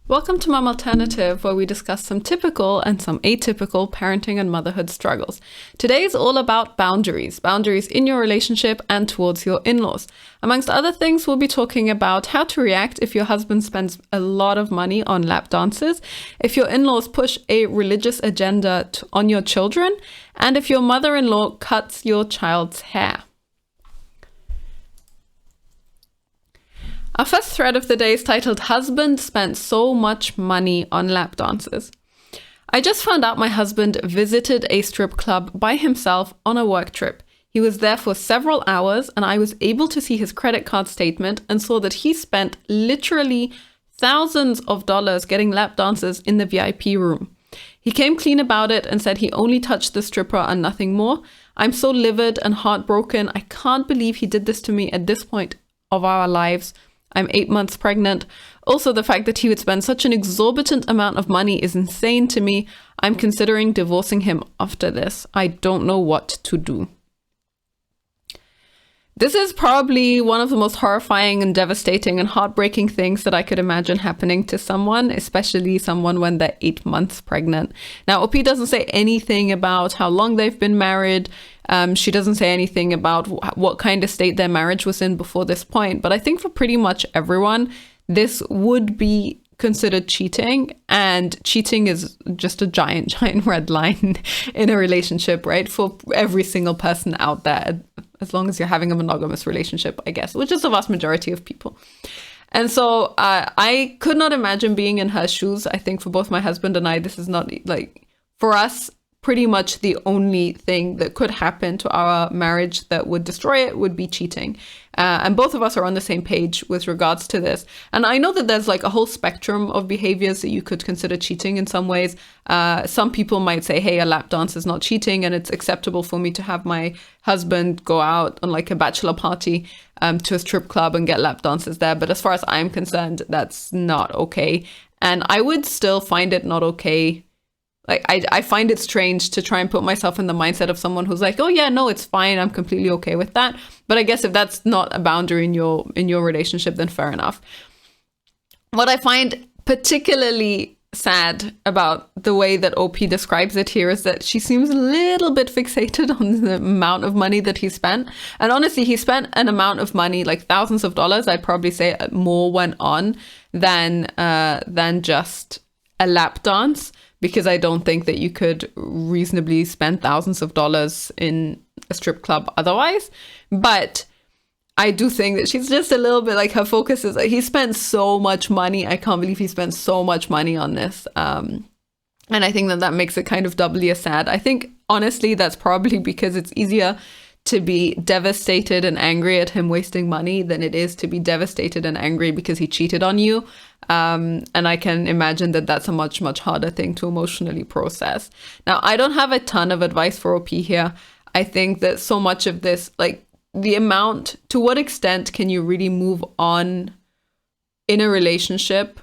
Welcome to Mom Alternative, where we discuss some typical and some atypical parenting and motherhood struggles. Today is all about boundaries in your relationship and towards your in-laws. Amongst other things, we'll be talking about how to react if your husband spends a lot of money on lap dances, if your in-laws push a religious agenda on your children, and if your mother-in-law cuts your child's hair. Our first thread of the day is titled, Husband Spent So Much Money on Lap Dances. I just found out my husband visited a strip club by himself on a work trip. He was there for several hours and I was able to see his credit card statement and saw that he spent literally thousands of dollars getting lap dances in the VIP room. He came clean about it and said he only touched the stripper and nothing more. I'm so livid and heartbroken. I can't believe he did this to me at this point of our lives. I'm 8 months pregnant. Also, the fact that he would spend such an exorbitant amount of money is insane to me. I'm considering divorcing him after this. I don't know what to do. This is probably one of the most horrifying and devastating and heartbreaking things that I could imagine happening to someone, especially someone when they're 8 months pregnant. Now, OP doesn't say anything about how long they've been married. She doesn't say anything about what kind of state their marriage was in before this point. But I think for pretty much everyone, this would be considered cheating, and cheating is just a giant red line in a relationship, right? For every single person out there, as long as you're having a monogamous relationship, I guess, which is the vast majority of people. And so I could not imagine being in her shoes. I think for both my husband and I, this is not like, for us, pretty much the only thing that could happen to our marriage that would destroy it would be cheating. And both of us are on the same page with regards to this. And I know that there's like a whole spectrum of behaviors that you could consider cheating in some ways. Some people might say, hey, a lap dance is not cheating and it's acceptable for me to have my husband go out on like a bachelor party to a strip club and get lap dances there. But as far as I'm concerned, that's not okay. And I would still find it not okay. Like, I find it strange to try and put myself in the mindset of someone who's like, oh yeah, no, it's fine. I'm completely okay with that. But I guess if that's not a boundary in your relationship, then fair enough. What I find particularly sad about the way that OP describes it here is that she seems a little bit fixated on the amount of money that he spent. And honestly, he spent an amount of money, like thousands of dollars. I'd probably say more went on than just a lap dance, because I don't think that you could reasonably spend thousands of dollars in a strip club otherwise. But I do think that she's just a little bit like, her focus is like, he spent so much money. I can't believe he spent so much money on this. And I think that makes it kind of doubly as sad. I think, honestly, that's probably because it's easier to be devastated and angry at him wasting money than it is to be devastated and angry because he cheated on you. And I can imagine that that's a much harder thing to emotionally process. Now, I don't have a ton of advice for OP here. I think that so much of this, like the amount, to what extent can you really move on in a relationship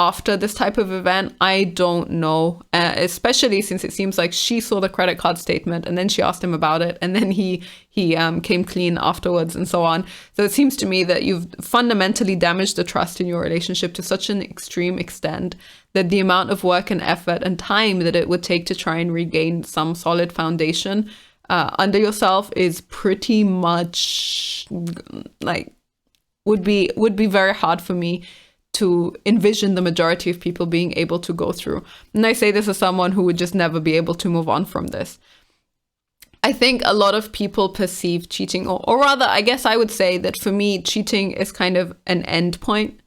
after this type of event? I don't know, especially since it seems like she saw the credit card statement and then she asked him about it and then he came clean afterwards and so on. So it seems to me that you've fundamentally damaged the trust in your relationship to such an extreme extent that the amount of work and effort and time that it would take to try and regain some solid foundation under yourself is pretty much like would be very hard for me to envision the majority of people being able to go through. And I say this as someone who would just never be able to move on from this. I think a lot of people perceive cheating, or rather, I guess I would say that for me, cheating is kind of an end point,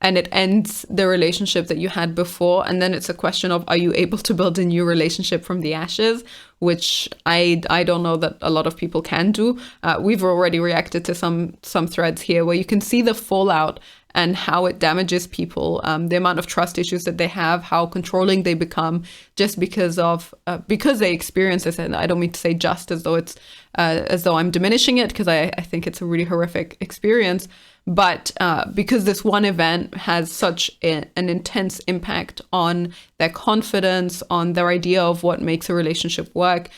and it ends the relationship that you had before. And then it's a question of, are you able to build a new relationship from the ashes, which I don't know that a lot of people can do. We've already reacted to some threads here where you can see the fallout and how it damages people, the amount of trust issues that they have, how controlling they become just because they experience this. And I don't mean to say just as though I'm diminishing it, because I think it's a really horrific experience. But because this one event has such an intense impact on their confidence, on their idea of what makes a relationship work,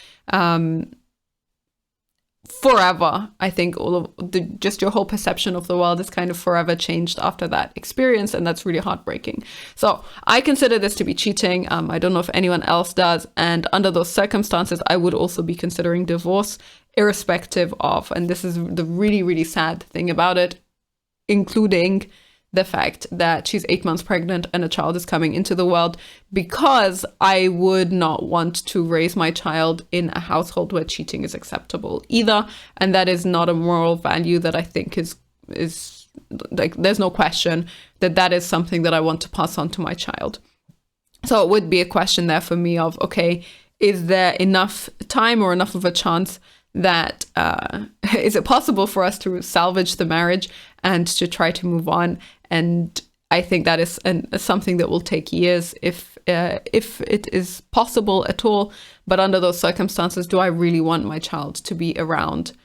forever. I think all of just your whole perception of the world is kind of forever changed after that experience, and that's really heartbreaking. So I consider this to be cheating. I don't know if anyone else does, and under those circumstances, I would also be considering divorce, irrespective of, and this is the really, really sad thing about it, including the fact that she's 8 months pregnant and a child is coming into the world, because I would not want to raise my child in a household where cheating is acceptable either. And that is not a moral value that I think is like, there's no question that that is something that I want to pass on to my child. So it would be a question there for me of, okay, is there enough time or enough of a chance that is it possible for us to salvage the marriage and to try to move on? And I think that is something that will take years if it is possible at all. But under those circumstances, do I really want my child to be around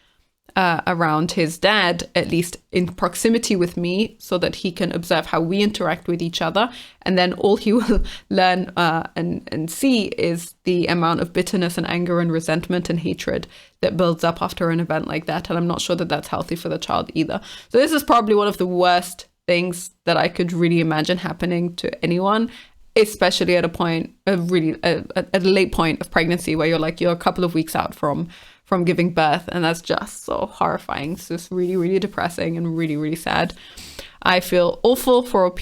his dad, at least in proximity with me, so that he can observe how we interact with each other? And then all he will learn and see is the amount of bitterness and anger and resentment and hatred that builds up after an event like that. And I'm not sure that that's healthy for the child either. So this is probably one of the worst things that I could really imagine happening to anyone, especially at a point of really at a late point of pregnancy where you're a couple of weeks out from giving birth, and that's just so horrifying. It's just really, really depressing and really, really sad. I feel awful for OP,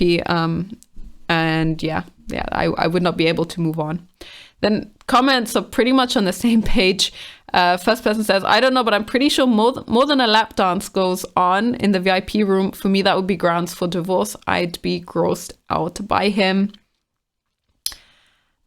and yeah, I would not be able to move on. Then comments are pretty much on the same page. First person says, I don't know, but I'm pretty sure more than a lap dance goes on in the VIP room. For me, that would be grounds for divorce. I'd be grossed out by him.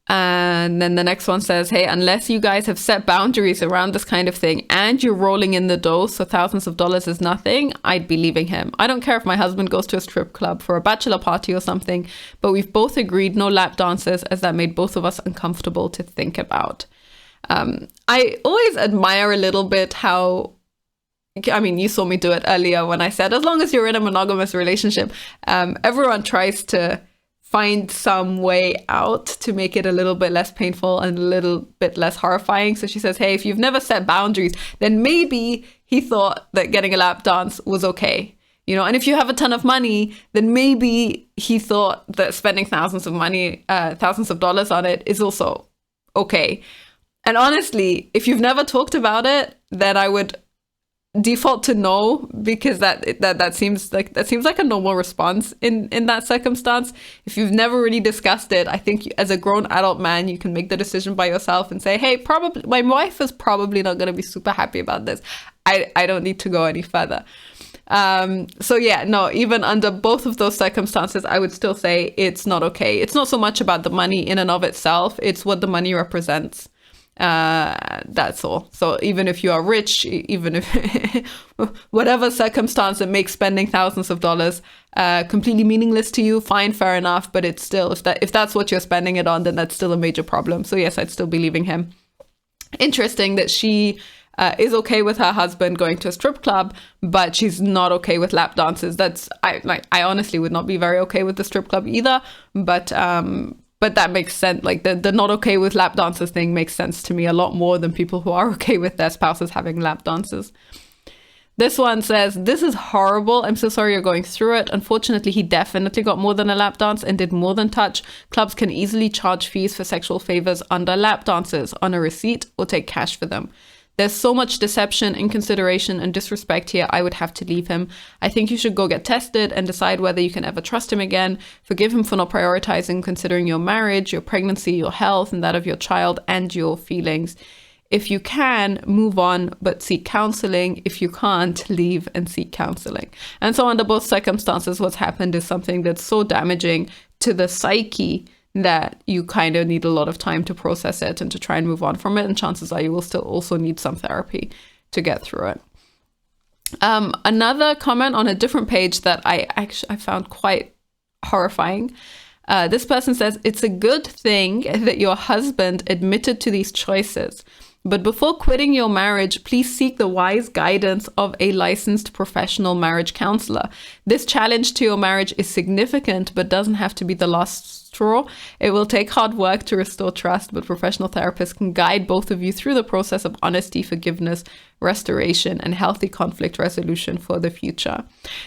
And then the next one says, hey, unless you guys have set boundaries around this kind of thing and you're rolling in the dough, so thousands of dollars is nothing, I'd be leaving him. I don't care if my husband goes to a strip club for a bachelor party or something, but we've both agreed no lap dances, as that made both of us uncomfortable to think about. I always admire a little bit how, I mean, you saw me do it earlier when I said, as long as you're in a monogamous relationship, everyone tries to find some way out to make it a little bit less painful and a little bit less horrifying. So she says, hey, if you've never set boundaries, then maybe he thought that getting a lap dance was okay. You know, and if you have a ton of money, then maybe he thought that spending thousands of dollars on it is also okay. And honestly, if you've never talked about it, then I would default to no, because that seems like a normal response in that circumstance. If you've never really discussed it, I think as a grown adult man, you can make the decision by yourself and say, hey, probably my wife is probably not going to be super happy about this. I don't need to go any further. So yeah, no, even under both of those circumstances, I would still say it's not okay. It's not so much about the money in and of itself, it's what the money represents. That's all. So even if you are rich, even if whatever circumstance that makes spending thousands of dollars completely meaningless to you, fine, fair enough. But it's still, if that's what you're spending it on, then that's still a major problem. So yes, I'd still be leaving him. Interesting that she is okay with her husband going to a strip club, but she's not okay with lap dances. I honestly would not be very okay with the strip club either. But that makes sense. Like the not okay with lap dances thing makes sense to me a lot more than people who are okay with their spouses having lap dances. This one says, this is horrible. I'm so sorry you're going through it. Unfortunately, he definitely got more than a lap dance and did more than touch. Clubs can easily charge fees for sexual favors under lap dances on a receipt or take cash for them. There's so much deception, inconsideration, and disrespect here. I would have to leave him. I think you should go get tested and decide whether you can ever trust him again. Forgive him for not prioritizing, considering your marriage, your pregnancy, your health, and that of your child, and your feelings. If you can, move on, but seek counseling. If you can't, leave and seek counseling. And so under both circumstances, what's happened is something that's so damaging to the psyche that you kind of need a lot of time to process it and to try and move on from it. And chances are you will still also need some therapy to get through it. Another comment on a different page that I found quite horrifying. This person says, it's a good thing that your husband admitted to these choices. But before quitting your marriage, please seek the wise guidance of a licensed professional marriage counselor. This challenge to your marriage is significant, but doesn't have to be the last straw. It will take hard work to restore trust, but professional therapists can guide both of you through the process of honesty, forgiveness, restoration and healthy conflict resolution for the future.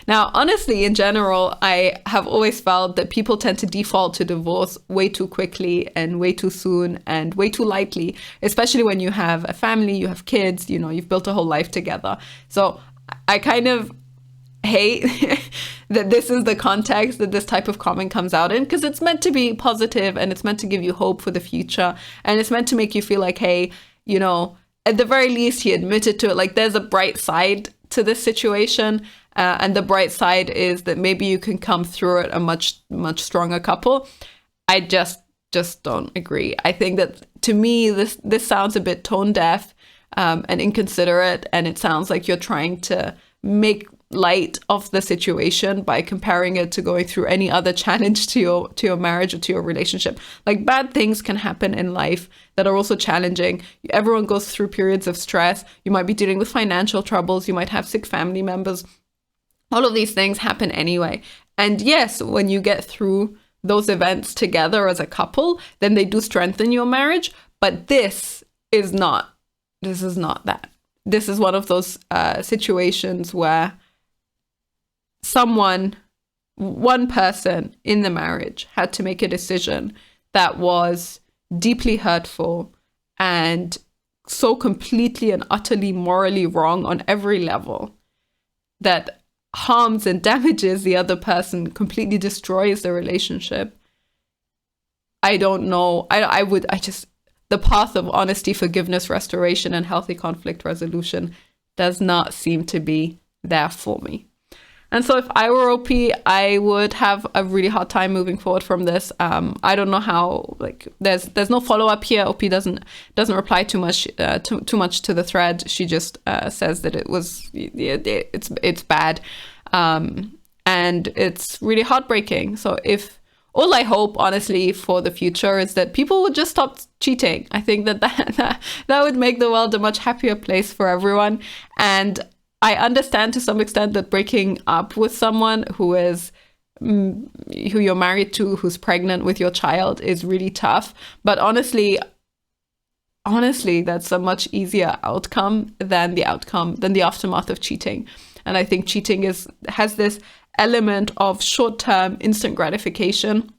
Now, honestly, in general, I have always felt that people tend to default to divorce way too quickly and way too soon and way too lightly, especially when you have a family, you have kids, you know, you've built a whole life together. So I kind of hate that this is the context that this type of comment comes out in, because it's meant to be positive and it's meant to give you hope for the future, and it's meant to make you feel like, hey, you know, at the very least he admitted to it, like there's a bright side to this situation, and the bright side is that maybe you can come through it a much stronger couple. I just don't agree. I think that, to me, this sounds a bit tone deaf and inconsiderate, and it sounds like you're trying to make light of the situation by comparing it to going through any other challenge to your marriage or to your relationship. Like, bad things can happen in life that are also challenging. Everyone goes through periods of stress. You might be dealing with financial troubles. You might have sick family members. All of these things happen anyway. And yes, when you get through those events together as a couple, then they do strengthen your marriage. But this is not that. This is one of those situations where one person in the marriage had to make a decision that was deeply hurtful and so completely and utterly morally wrong on every level that harms and damages the other person, completely destroys the relationship. I don't know. The path of honesty, forgiveness, restoration, and healthy conflict resolution does not seem to be there for me. And so if I were OP, I would have a really hard time moving forward from this. I don't know how, like, there's no follow-up here. OP doesn't reply too much to the thread. She just says that it's bad. And it's really heartbreaking. So all I hope, honestly, for the future is that people would just stop cheating. I think that would make the world a much happier place for everyone. And I understand to some extent that breaking up with someone who you're married to, who's pregnant with your child, is really tough. But honestly, that's a much easier outcome than the aftermath of cheating. And I think cheating has this element of short-term instant gratification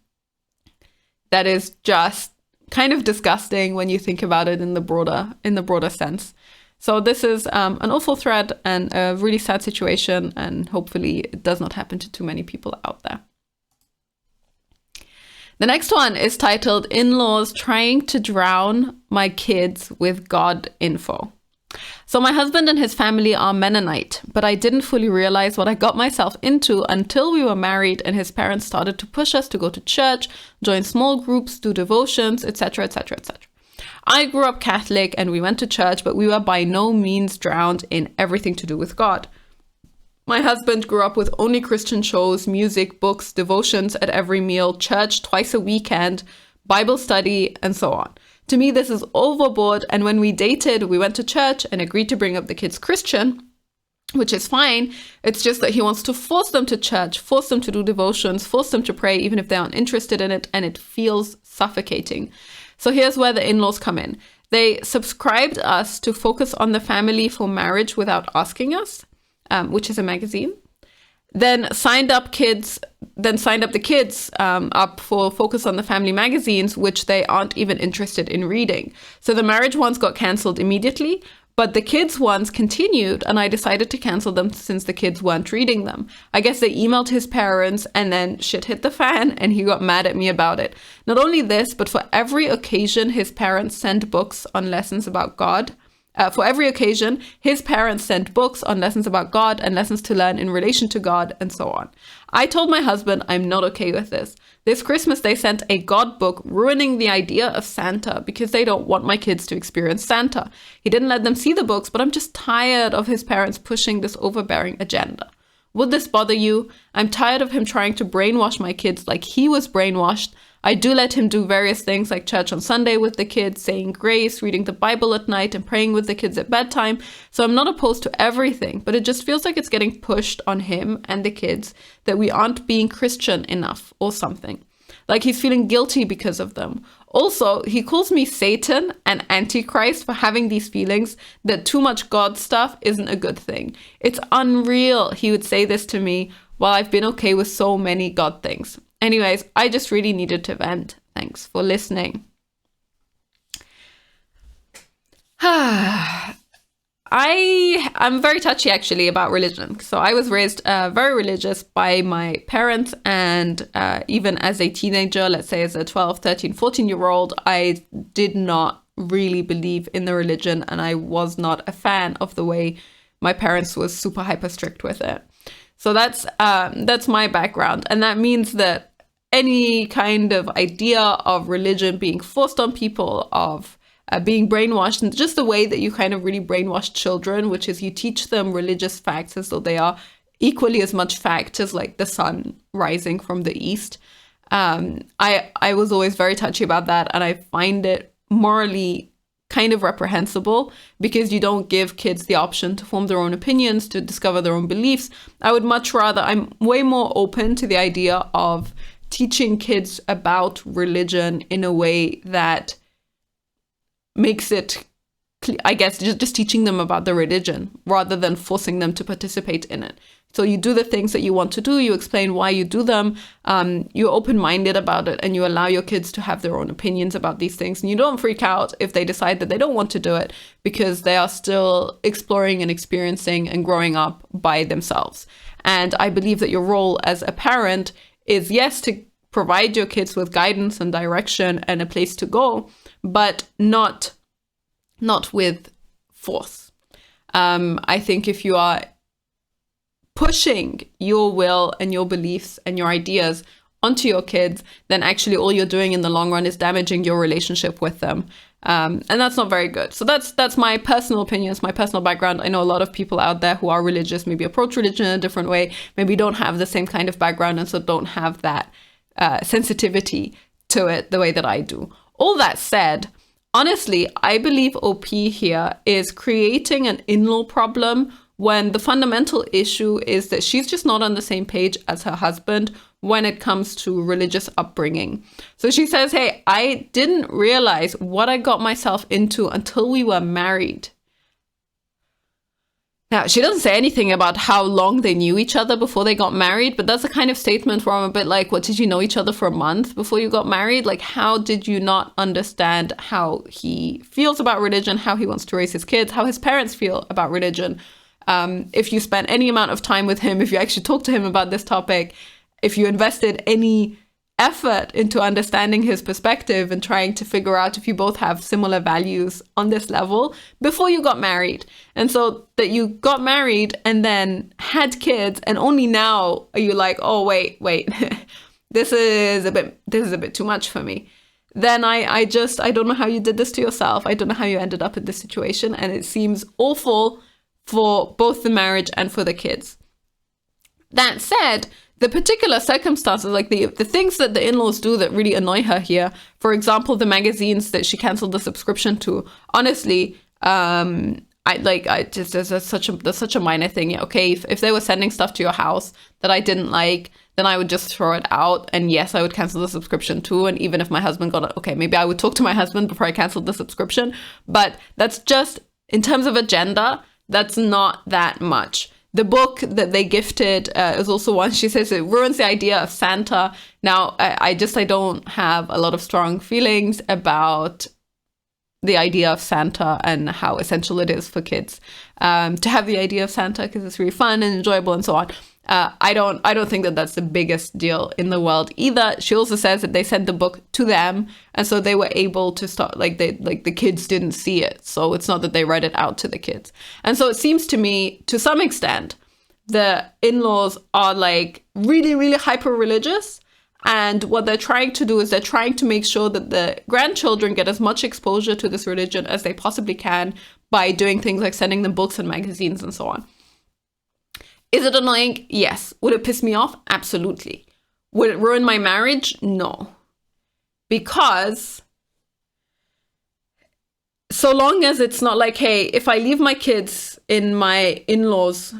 that is just kind of disgusting when you think about it in the broader sense. So this is an awful thread and a really sad situation, and hopefully it does not happen to too many people out there. The next one is titled "In-laws Trying to Drown My Kids with God Info." So my husband and his family are Mennonite, but I didn't fully realize what I got myself into until we were married and his parents started to push us to go to church, join small groups, do devotions, etc., etc., etc. I grew up Catholic and we went to church, but we were by no means drowned in everything to do with God. My husband grew up with only Christian shows, music, books, devotions at every meal, church twice a weekend, Bible study, and so on. To me, this is overboard. And when we dated, we went to church and agreed to bring up the kids Christian, which is fine. It's just that he wants to force them to church, force them to do devotions, force them to pray, even if they aren't interested in it. And it feels suffocating. So here's where the in-laws come in. They subscribed us to Focus on the Family for Marriage Without Asking Us, which is a magazine. Then signed up the kids up for Focus on the Family magazines, which they aren't even interested in reading. So the marriage ones got cancelled immediately, but the kids ones continued, and I decided to cancel them since the kids weren't reading them. I guess they emailed his parents, and then shit hit the fan, and he got mad at me about it. Not only this, but for every occasion his parents sent books on lessons about God. For every occasion, his parents sent books on lessons about God and lessons to learn in relation to God, and so on. I told my husband I'm not okay with this. This Christmas, they sent a God book ruining the idea of Santa because they don't want my kids to experience Santa. He didn't let them see the books, but I'm just tired of his parents pushing this overbearing agenda. Would this bother you? I'm tired of him trying to brainwash my kids like he was brainwashed. I do let him do various things like church on Sunday with the kids, saying grace, reading the Bible at night, and praying with the kids at bedtime. So I'm not opposed to everything, but it just feels like it's getting pushed on him and the kids that we aren't being Christian enough or something. Like he's feeling guilty because of them. Also, he calls me Satan and Antichrist for having these feelings that too much God stuff isn't a good thing. It's unreal he would say this to me while I've been okay with so many God things. Anyways, I just really needed to vent. Thanks for listening. I'm very touchy actually about religion. So I was raised very religious by my parents, and even as a teenager, let's say as a 12, 13, 14-year-old, I did not really believe in the religion, and I was not a fan of the way my parents was super hyper strict with it. So that's my background, and that means that any kind of idea of religion being forced on people, of being brainwashed, and just the way that you kind of really brainwash children, which is you teach them religious facts as though they are equally as much fact as like the sun rising from the east. I was always very touchy about that, and I find it morally kind of reprehensible because you don't give kids the option to form their own opinions, to discover their own beliefs. I'm way more open to the idea of teaching kids about religion in a way that makes it, I guess, just teaching them about the religion rather than forcing them to participate in it. So you do the things that you want to do, you explain why you do them, you're open-minded about it, and you allow your kids to have their own opinions about these things. And you don't freak out if they decide that they don't want to do it, because they are still exploring and experiencing and growing up by themselves. And I believe that your role as a parent is, yes, to provide your kids with guidance and direction and a place to go, but not with force. I think if you are pushing your will and your beliefs and your ideas onto your kids, then actually all you're doing in the long run is damaging your relationship with them. And that's not very good. So that's my personal opinion, it's my personal background. I know a lot of people out there who are religious, maybe approach religion in a different way, maybe don't have the same kind of background, and so don't have that sensitivity to it the way that I do. All that said, honestly, I believe OP here is creating an in-law problem when the fundamental issue is that she's just not on the same page as her husband when it comes to religious upbringing. So she says, hey, I didn't realize what I got myself into until we were married. Now, she doesn't say anything about how long they knew each other before they got married, but that's a kind of statement where I'm a bit like, what, did you know each other for a month before you got married? Like, how did you not understand how he feels about religion, how he wants to raise his kids, how his parents feel about religion? If you spent any amount of time with him, if you actually talked to him about this topic, if you invested any effort into understanding his perspective and trying to figure out if you both have similar values on this level before you got married. And so that you got married and then had kids, and only now are you like, oh, wait, this is a bit too much for me. Then I don't know how you did this to yourself. I don't know how you ended up in this situation. And it seems awful for both the marriage and for the kids. That said, the particular circumstances, like the things that the in-laws do that really annoy her here, for example, the magazines that she canceled the subscription to, honestly, there's such a minor thing. Yeah, okay, if they were sending stuff to your house that I didn't like, then I would just throw it out. And yes, I would cancel the subscription too. And even if my husband got it, okay, maybe I would talk to my husband before I canceled the subscription. But that's just, in terms of agenda, that's not that much. The book that they gifted is also one. She says it ruins the idea of Santa. Now, I don't have a lot of strong feelings about the idea of Santa and how essential it is for kids to have the idea of Santa, because it's really fun and enjoyable and so on. I don't think that that's the biggest deal in the world either. She also says that they sent the book to them, and so they were able to start, the kids didn't see it, so it's not that they read it out to the kids. And so it seems to me, to some extent, the in-laws are like really, really hyper religious, and what they're trying to do is they're trying to make sure that the grandchildren get as much exposure to this religion as they possibly can by doing things like sending them books and magazines and so on. Is it annoying? Yes. Would it piss me off? Absolutely. Would it ruin my marriage? No. Because so long as it's not like, hey, if I leave my kids in my in-laws'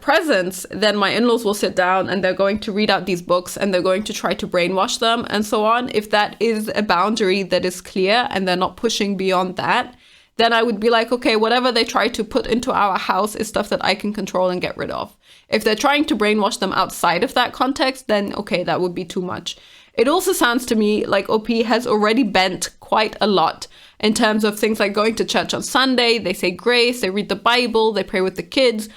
presence, then my in-laws will sit down and they're going to read out these books and they're going to try to brainwash them and so on. If that is a boundary that is clear and they're not pushing beyond that, then I would be like, okay, whatever they try to put into our house is stuff that I can control and get rid of. If they're trying to brainwash them outside of that context, then okay, that would be too much. It also sounds to me like OP has already bent quite a lot in terms of things like going to church on Sunday, they say grace, they read the Bible, they pray with the kids.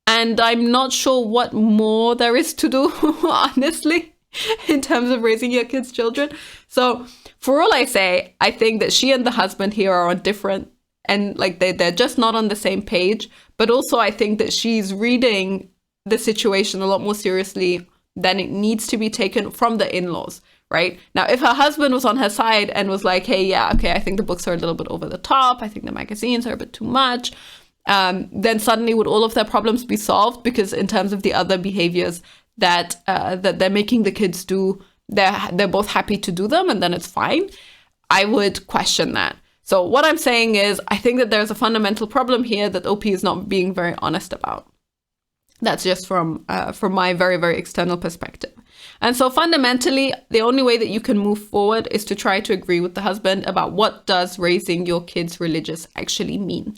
And I'm not sure what more there is to do, honestly, in terms of raising your kids' children. So for all I say, I think that she and the husband here are on different, and like they're just not on the same page. But also I think that she's reading the situation a lot more seriously than it needs to be taken from the in-laws, right? Now, if her husband was on her side and was like, hey, yeah, okay, I think the books are a little bit over the top. I think the magazines are a bit too much. Then suddenly would all of their problems be solved? Because in terms of the other behaviors that they're making the kids do, they're both happy to do them and then it's fine. I would question that. So what I'm saying is, I think that there's a fundamental problem here that OP is not being very honest about. That's just from my very, very external perspective. And so fundamentally, the only way that you can move forward is to try to agree with the husband about what does raising your kids religious actually mean.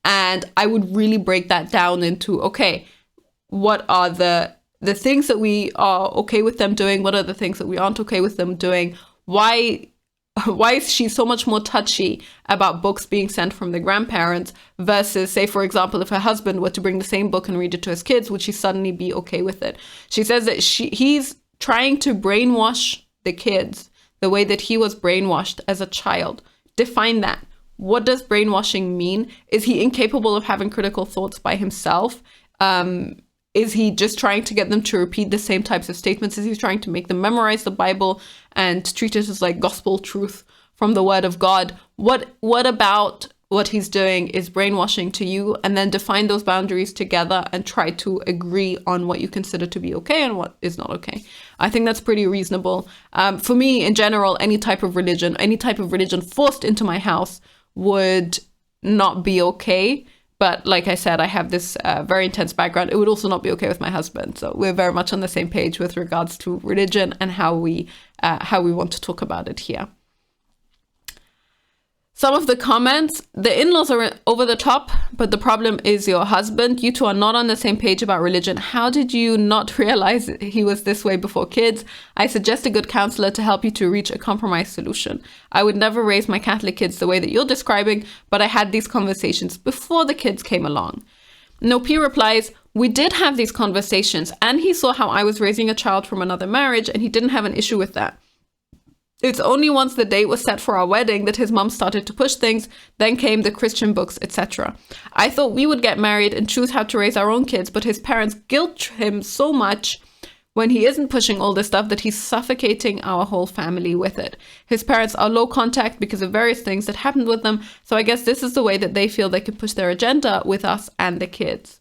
And I would really break that down into, okay, what are the things that we are okay with them doing? What are the things that we aren't okay with them doing? Why is she so much more touchy about books being sent from the grandparents versus, say, for example, if her husband were to bring the same book and read it to his kids, would she suddenly be okay with it? She says that he's trying to brainwash the kids the way that he was brainwashed as a child. Define that. What does brainwashing mean? Is he incapable of having critical thoughts by himself? Is he just trying to get them to repeat the same types of statements? Is he trying to make them memorize the Bible and treat it as like gospel truth from the word of God? What about what he's doing is brainwashing to you? And then define those boundaries together and try to agree on what you consider to be okay and what is not okay. I think that's pretty reasonable. For me, in general, any type of religion forced into my house would not be okay. But like I said, I have this very intense background. It would also not be okay with my husband. So we're very much on the same page with regards to religion and how we want to talk about it here. Some of the comments, the in-laws are over the top, but the problem is your husband. You two are not on the same page about religion. How did you not realize he was this way before kids? I suggest a good counselor to help you to reach a compromise solution. I would never raise my Catholic kids the way that you're describing, but I had these conversations before the kids came along. No P replies, we did have these conversations and he saw how I was raising a child from another marriage and he didn't have an issue with that. It's only once the date was set for our wedding that his mom started to push things, then came the Christian books, etc. I thought we would get married and choose how to raise our own kids, but his parents guilt him so much when he isn't pushing all this stuff that he's suffocating our whole family with it. His parents are low contact because of various things that happened with them, so I guess this is the way that they feel they can push their agenda with us and the kids.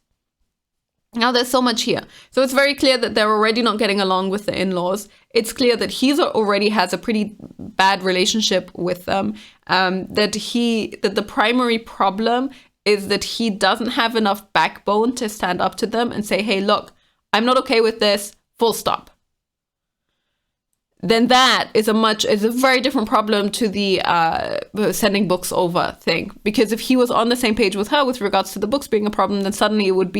Now, there's so much here. So it's very clear that they're already not getting along with the in-laws. It's clear that he's already has a pretty bad relationship with them. That the primary problem is that he doesn't have enough backbone to stand up to them and say, hey, look, I'm not okay with this, full stop. Then that is a very different problem to the sending books over thing. Because if he was on the same page with her with regards to the books being a problem, then suddenly it would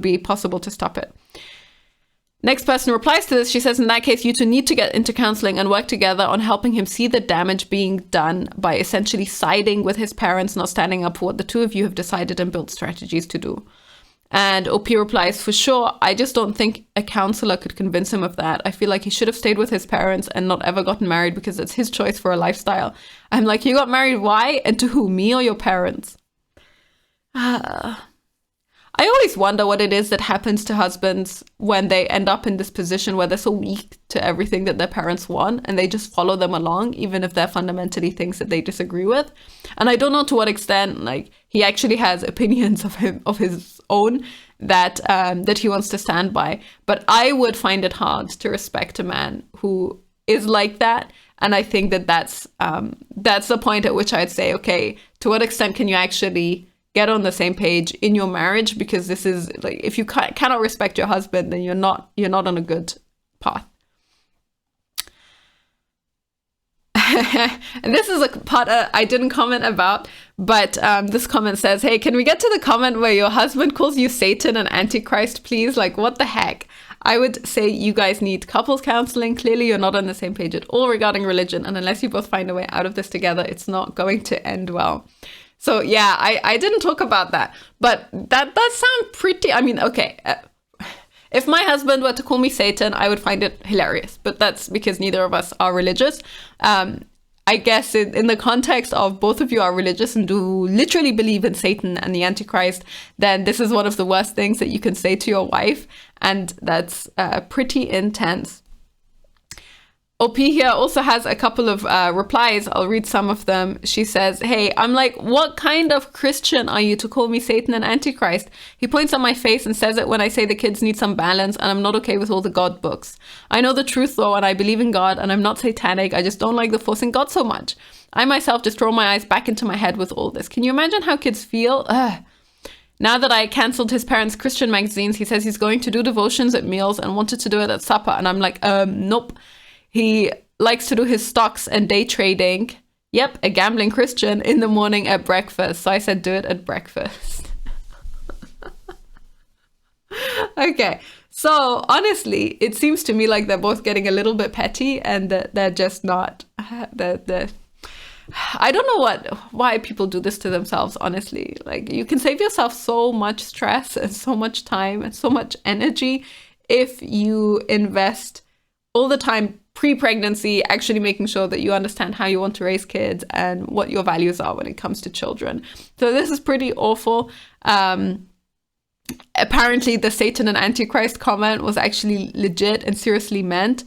be possible to stop it. Next person replies to this. She says, in that case, you two need to get into counseling and work together on helping him see the damage being done by essentially siding with his parents, not standing up for what the two of you have decided and built strategies to do. And OP replies, for sure, I just don't think a counselor could convince him of that. I feel like he should have stayed with his parents and not ever gotten married because it's his choice for a lifestyle. I'm like, you got married, why? And to who, me or your parents? I always wonder what it is that happens to husbands when they end up in this position where they're so weak to everything that their parents want and they just follow them along, even if they're fundamentally things that they disagree with. And I don't know to what extent, like, he actually has opinions of his own that he wants to stand by. But I would find it hard to respect a man who is like that. And I think that that's the point at which I'd say, okay, to what extent can you actually get on the same page in your marriage, because this is like, if you cannot respect your husband, then you're not on a good path. And this is a part I didn't comment about, but this comment says, hey, can we get to the comment where your husband calls you Satan and Antichrist, please? Like, what the heck? I would say you guys need couples counseling. Clearly, you're not on the same page at all regarding religion. And unless you both find a way out of this together, it's not going to end well. So yeah, I didn't talk about that, but that does sound pretty, I mean, okay. If my husband were to call me Satan, I would find it hilarious, but that's because neither of us are religious. I guess in the context of both of you are religious and do literally believe in Satan and the Antichrist, then this is one of the worst things that you can say to your wife. And that's pretty intense. OP here also has a couple of replies. I'll read some of them. She says, hey, I'm like, what kind of Christian are you to call me Satan and Antichrist? He points at my face and says it when I say the kids need some balance and I'm not okay with all the God books. I know the truth though, and I believe in God and I'm not satanic. I just don't like the forcing God so much. I myself just roll my eyes back into my head with all this. Can you imagine how kids feel? Now that I cancelled his parents' Christian magazines, he says he's going to do devotions at meals and wanted to do it at supper. And I'm like, nope. He likes to do his stocks and day trading. Yep, a gambling Christian in the morning at breakfast. So I said, do it at breakfast. Okay, so honestly, it seems to me like they're both getting a little bit petty and that they're just not, I don't know why people do this to themselves, honestly. Like, you can save yourself so much stress and so much time and so much energy if you invest all the time pre-pregnancy, actually making sure that you understand how you want to raise kids and what your values are when it comes to children. So this is pretty awful. Apparently the Satan and Antichrist comment was actually legit and seriously meant.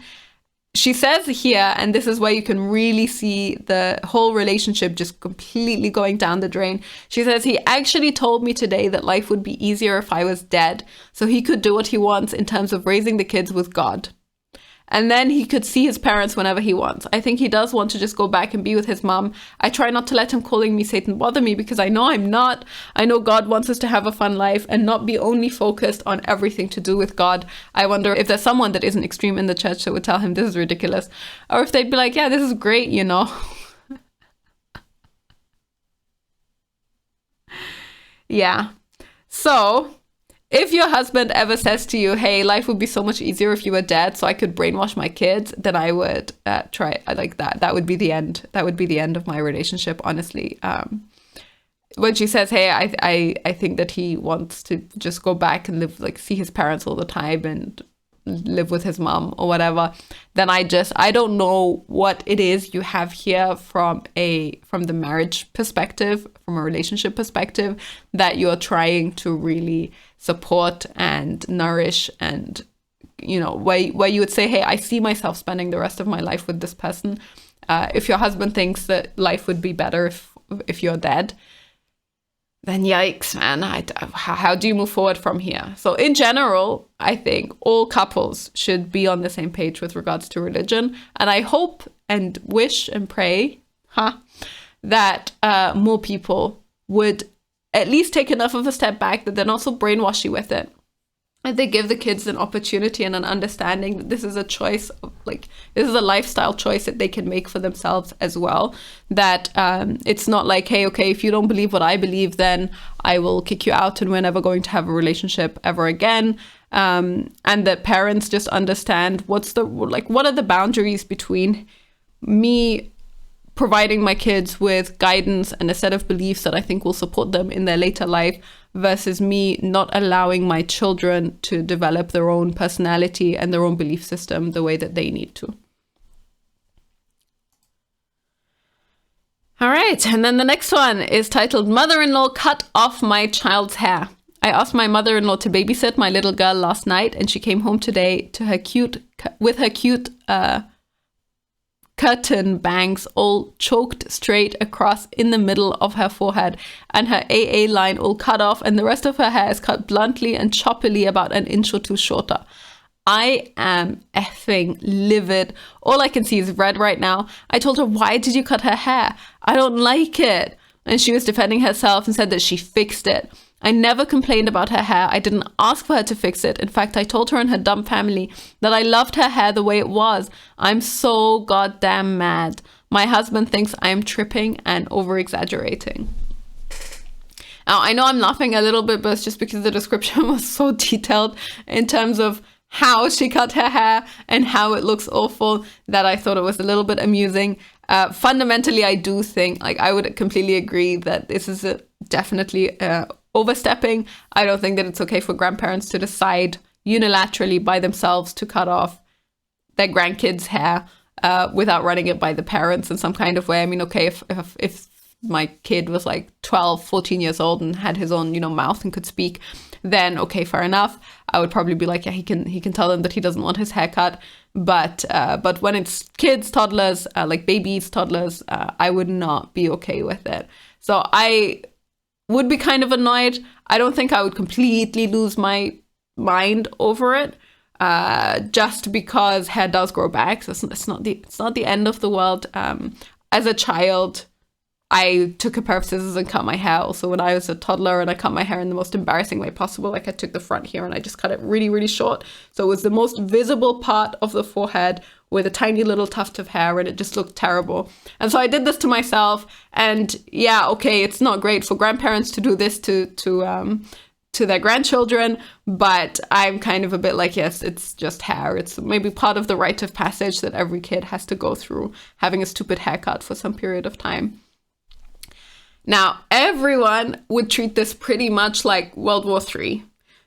She says here, and this is where you can really see the whole relationship just completely going down the drain. She says, he actually told me today that life would be easier if I was dead, so he could do what he wants in terms of raising the kids with God. And then he could see his parents whenever he wants. I think he does want to just go back and be with his mom. I try not to let him calling me Satan bother me because I know I'm not. I know God wants us to have a fun life and not be only focused on everything to do with God. I wonder if there's someone that isn't extreme in the church that would tell him this is ridiculous. Or if they'd be like, yeah, this is great, you know. Yeah. So if your husband ever says to you, hey, life would be so much easier if you were dead so I could brainwash my kids, then I would try like that. That would be the end. That would be the end of my relationship, honestly. When she says, hey, I think that he wants to just go back and live, like see his parents all the time and live with his mom or whatever, then I don't know what it is you have here from the marriage perspective, from a relationship perspective, that you're trying to really support and nourish, and you know, where you would say, hey, I see myself spending the rest of my life with this person. If your husband thinks that life would be better if you're dead, then yikes, man. How do you move forward from here? So in general, I think all couples should be on the same page with regards to religion. And I hope and wish and pray that more people would at least take enough of a step back that they're not so brainwashy with it. And they give the kids an opportunity and an understanding that this is a choice, like this is a lifestyle choice that they can make for themselves as well. That it's not like, hey, okay, if you don't believe what I believe, then I will kick you out and we're never going to have a relationship ever again. And that parents just understand what are the boundaries between me providing my kids with guidance and a set of beliefs that I think will support them in their later life, versus me not allowing my children to develop their own personality and their own belief system the way that they need to. All right, and then the next one is titled, Mother-in-law Cut Off My Child's Hair. I asked my mother-in-law to babysit my little girl last night, and she came home today with her cute curtain bangs all choked straight across in the middle of her forehead, and her AA line all cut off, and the rest of her hair is cut bluntly and choppily about an inch or two shorter. I am effing livid. All I can see is red right now. I told her, why did you cut her hair? I don't like it. and she was defending herself and said that she fixed it. I never complained about her hair. I didn't ask for her to fix it. In fact, I told her and her dumb family that I loved her hair the way it was. I'm so goddamn mad. My husband thinks I'm tripping and over-exaggerating. Now, I know I'm laughing a little bit, but it's just because the description was so detailed in terms of how she cut her hair and how it looks awful that I thought it was a little bit amusing. Fundamentally, I do think, like, I would completely agree that this is definitely overstepping. I don't think that it's okay for grandparents to decide unilaterally by themselves to cut off their grandkids' hair without running it by the parents in some kind of way. I mean, okay, if my kid was like 12, 14 years old and had his own, mouth and could speak, then okay, fair enough. I would probably be like, yeah, he can tell them that he doesn't want his hair cut. But when it's kids, toddlers, like babies, toddlers, I would not be okay with it. So I would be kind of annoyed. I don't think I would completely lose my mind over it, just because hair does grow back. So it's not the end of the world. As a child, I took a pair of scissors and cut my hair also when I was a toddler, and I cut my hair in the most embarrassing way possible. Like, I took the front here and I just cut it really, really short. So it was the most visible part of the forehead with a tiny little tuft of hair, and it just looked terrible. And so I did this to myself, and yeah, okay, it's not great for grandparents to do this to their grandchildren, but I'm kind of a bit like, yes, it's just hair. It's maybe part of the rite of passage that every kid has to go through, having a stupid haircut for some period of time. Now, everyone would treat this pretty much like World War III.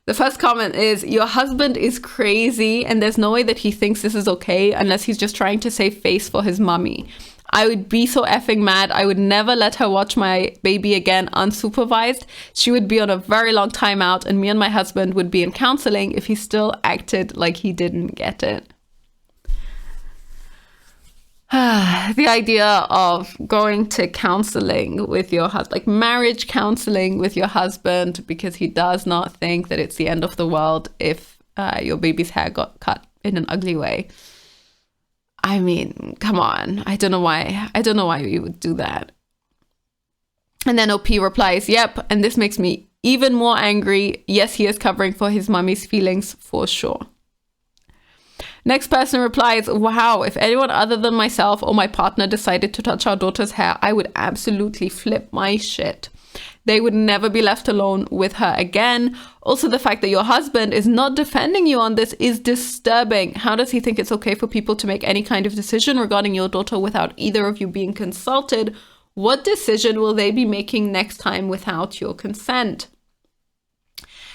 The first comment is, your husband is crazy and there's no way that he thinks this is okay unless he's just trying to save face for his mummy. I would be so effing mad. I would never let her watch my baby again unsupervised. She would be on a very long timeout, and me and my husband would be in counseling if he still acted like he didn't get it. The idea of going to counseling with your husband, like marriage counseling with your husband, because he does not think that it's the end of the world if your baby's hair got cut in an ugly way. I mean, come on. I don't know why you would do that. And then OP replies, yep, and this makes me even more angry. Yes, he is covering for his mummy's feelings for sure. Next person replies, wow, if anyone other than myself or my partner decided to touch our daughter's hair, I would absolutely flip my shit. They would never be left alone with her again. Also, the fact that your husband is not defending you on this is disturbing. How does he think it's okay for people to make any kind of decision regarding your daughter without either of you being consulted? What decision will they be making next time without your consent?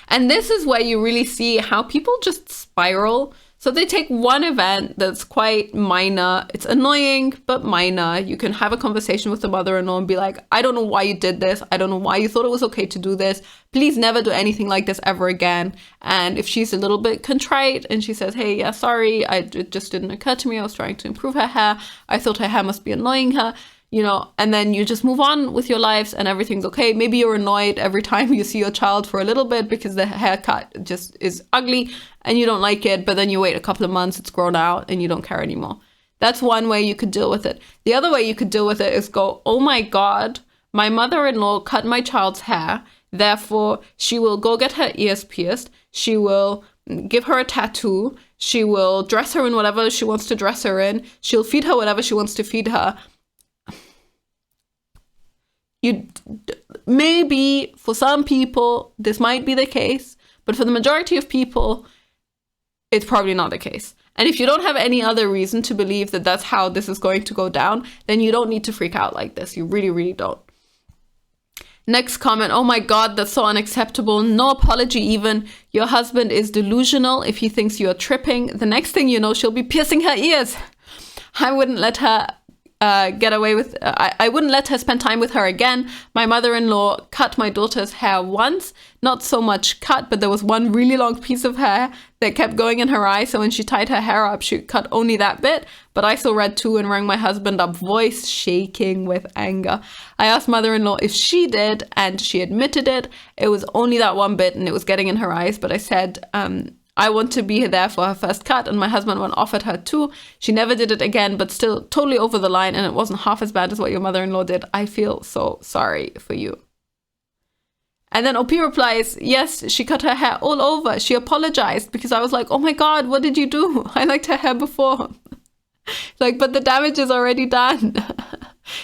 And this is where you really see how people just spiral. So they take one event that's quite minor. It's annoying, but minor. You can have a conversation with the mother-in-law and be like, I don't know why you did this. I don't know why you thought it was okay to do this. Please never do anything like this ever again. And if she's a little bit contrite and she says, hey, yeah, sorry, it just didn't occur to me. I was trying to improve her hair. I thought her hair must be annoying her. And then you just move on with your lives and everything's okay. Maybe you're annoyed every time you see your child for a little bit because the haircut just is ugly and you don't like it, but then you wait a couple of months, it's grown out and you don't care anymore. That's one way you could deal with it. The other way you could deal with it is go, oh my God, my mother-in-law cut my child's hair. Therefore, she will go get her ears pierced. She will give her a tattoo. She will dress her in whatever she wants to dress her in. She'll feed her whatever she wants to feed her. Maybe for some people this might be the case, but for the majority of people it's probably not the case. And if you don't have any other reason to believe that that's how this is going to go down, then you don't need to freak out like this. You really, really don't. Next comment, oh my God, that's so unacceptable. No apology even. Your husband is delusional if he thinks you're tripping. The next thing you know, she'll be piercing her ears. I wouldn't let her get away with, I wouldn't let her spend time with her again. My mother-in-law cut my daughter's hair once, not so much cut, but there was one really long piece of hair that kept going in her eye. So when she tied her hair up, she cut only that bit, but I saw red too and rang my husband up, voice shaking with anger. I asked mother-in-law if she did and she admitted it. It was only that one bit and it was getting in her eyes, but I said, I want to be there for her first cut, and my husband went off at her too. She never did it again, but still totally over the line, and it wasn't half as bad as what your mother-in-law did. I feel so sorry for you. And then OP replies, yes, she cut her hair all over. She apologized because I was like, oh my God, what did you do? I liked her hair before. Like, but the damage is already done.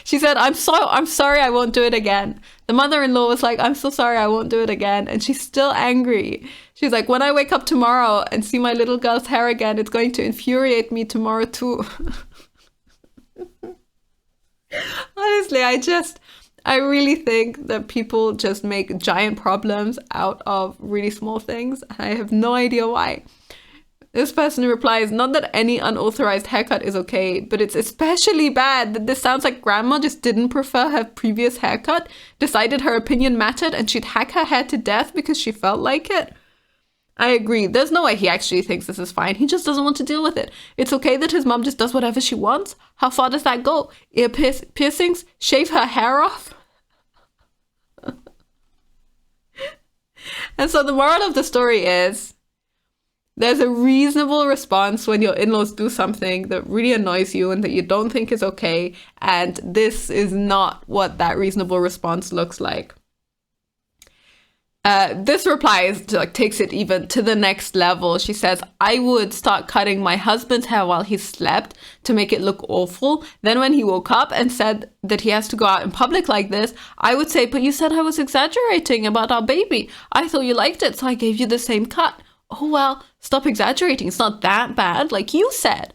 She said, I'm sorry, I won't do it again. The mother-in-law was like, I'm so sorry, I won't do it again. And she's still angry. She's like, when I wake up tomorrow and see my little girl's hair again, it's going to infuriate me tomorrow too. Honestly, I really think that people just make giant problems out of really small things. I have no idea why. This person replies, not that any unauthorized haircut is okay, but it's especially bad that this sounds like grandma just didn't prefer her previous haircut, decided her opinion mattered, and she'd hack her hair to death because she felt like it. I agree. There's no way he actually thinks this is fine. He just doesn't want to deal with it. It's okay that his mom just does whatever she wants. How far does that go? Ear piercings? Shave her hair off? And so the moral of the story is, there's a reasonable response when your in-laws do something that really annoys you and that you don't think is okay. And this is not what that reasonable response looks like. This reply takes it even to the next level. She says, I would start cutting my husband's hair while he slept to make it look awful. Then when he woke up and said that he has to go out in public like this, I would say, but you said I was exaggerating about our baby. I thought you liked it, so I gave you the same cut. Oh, well, stop exaggerating. It's not that bad, like you said.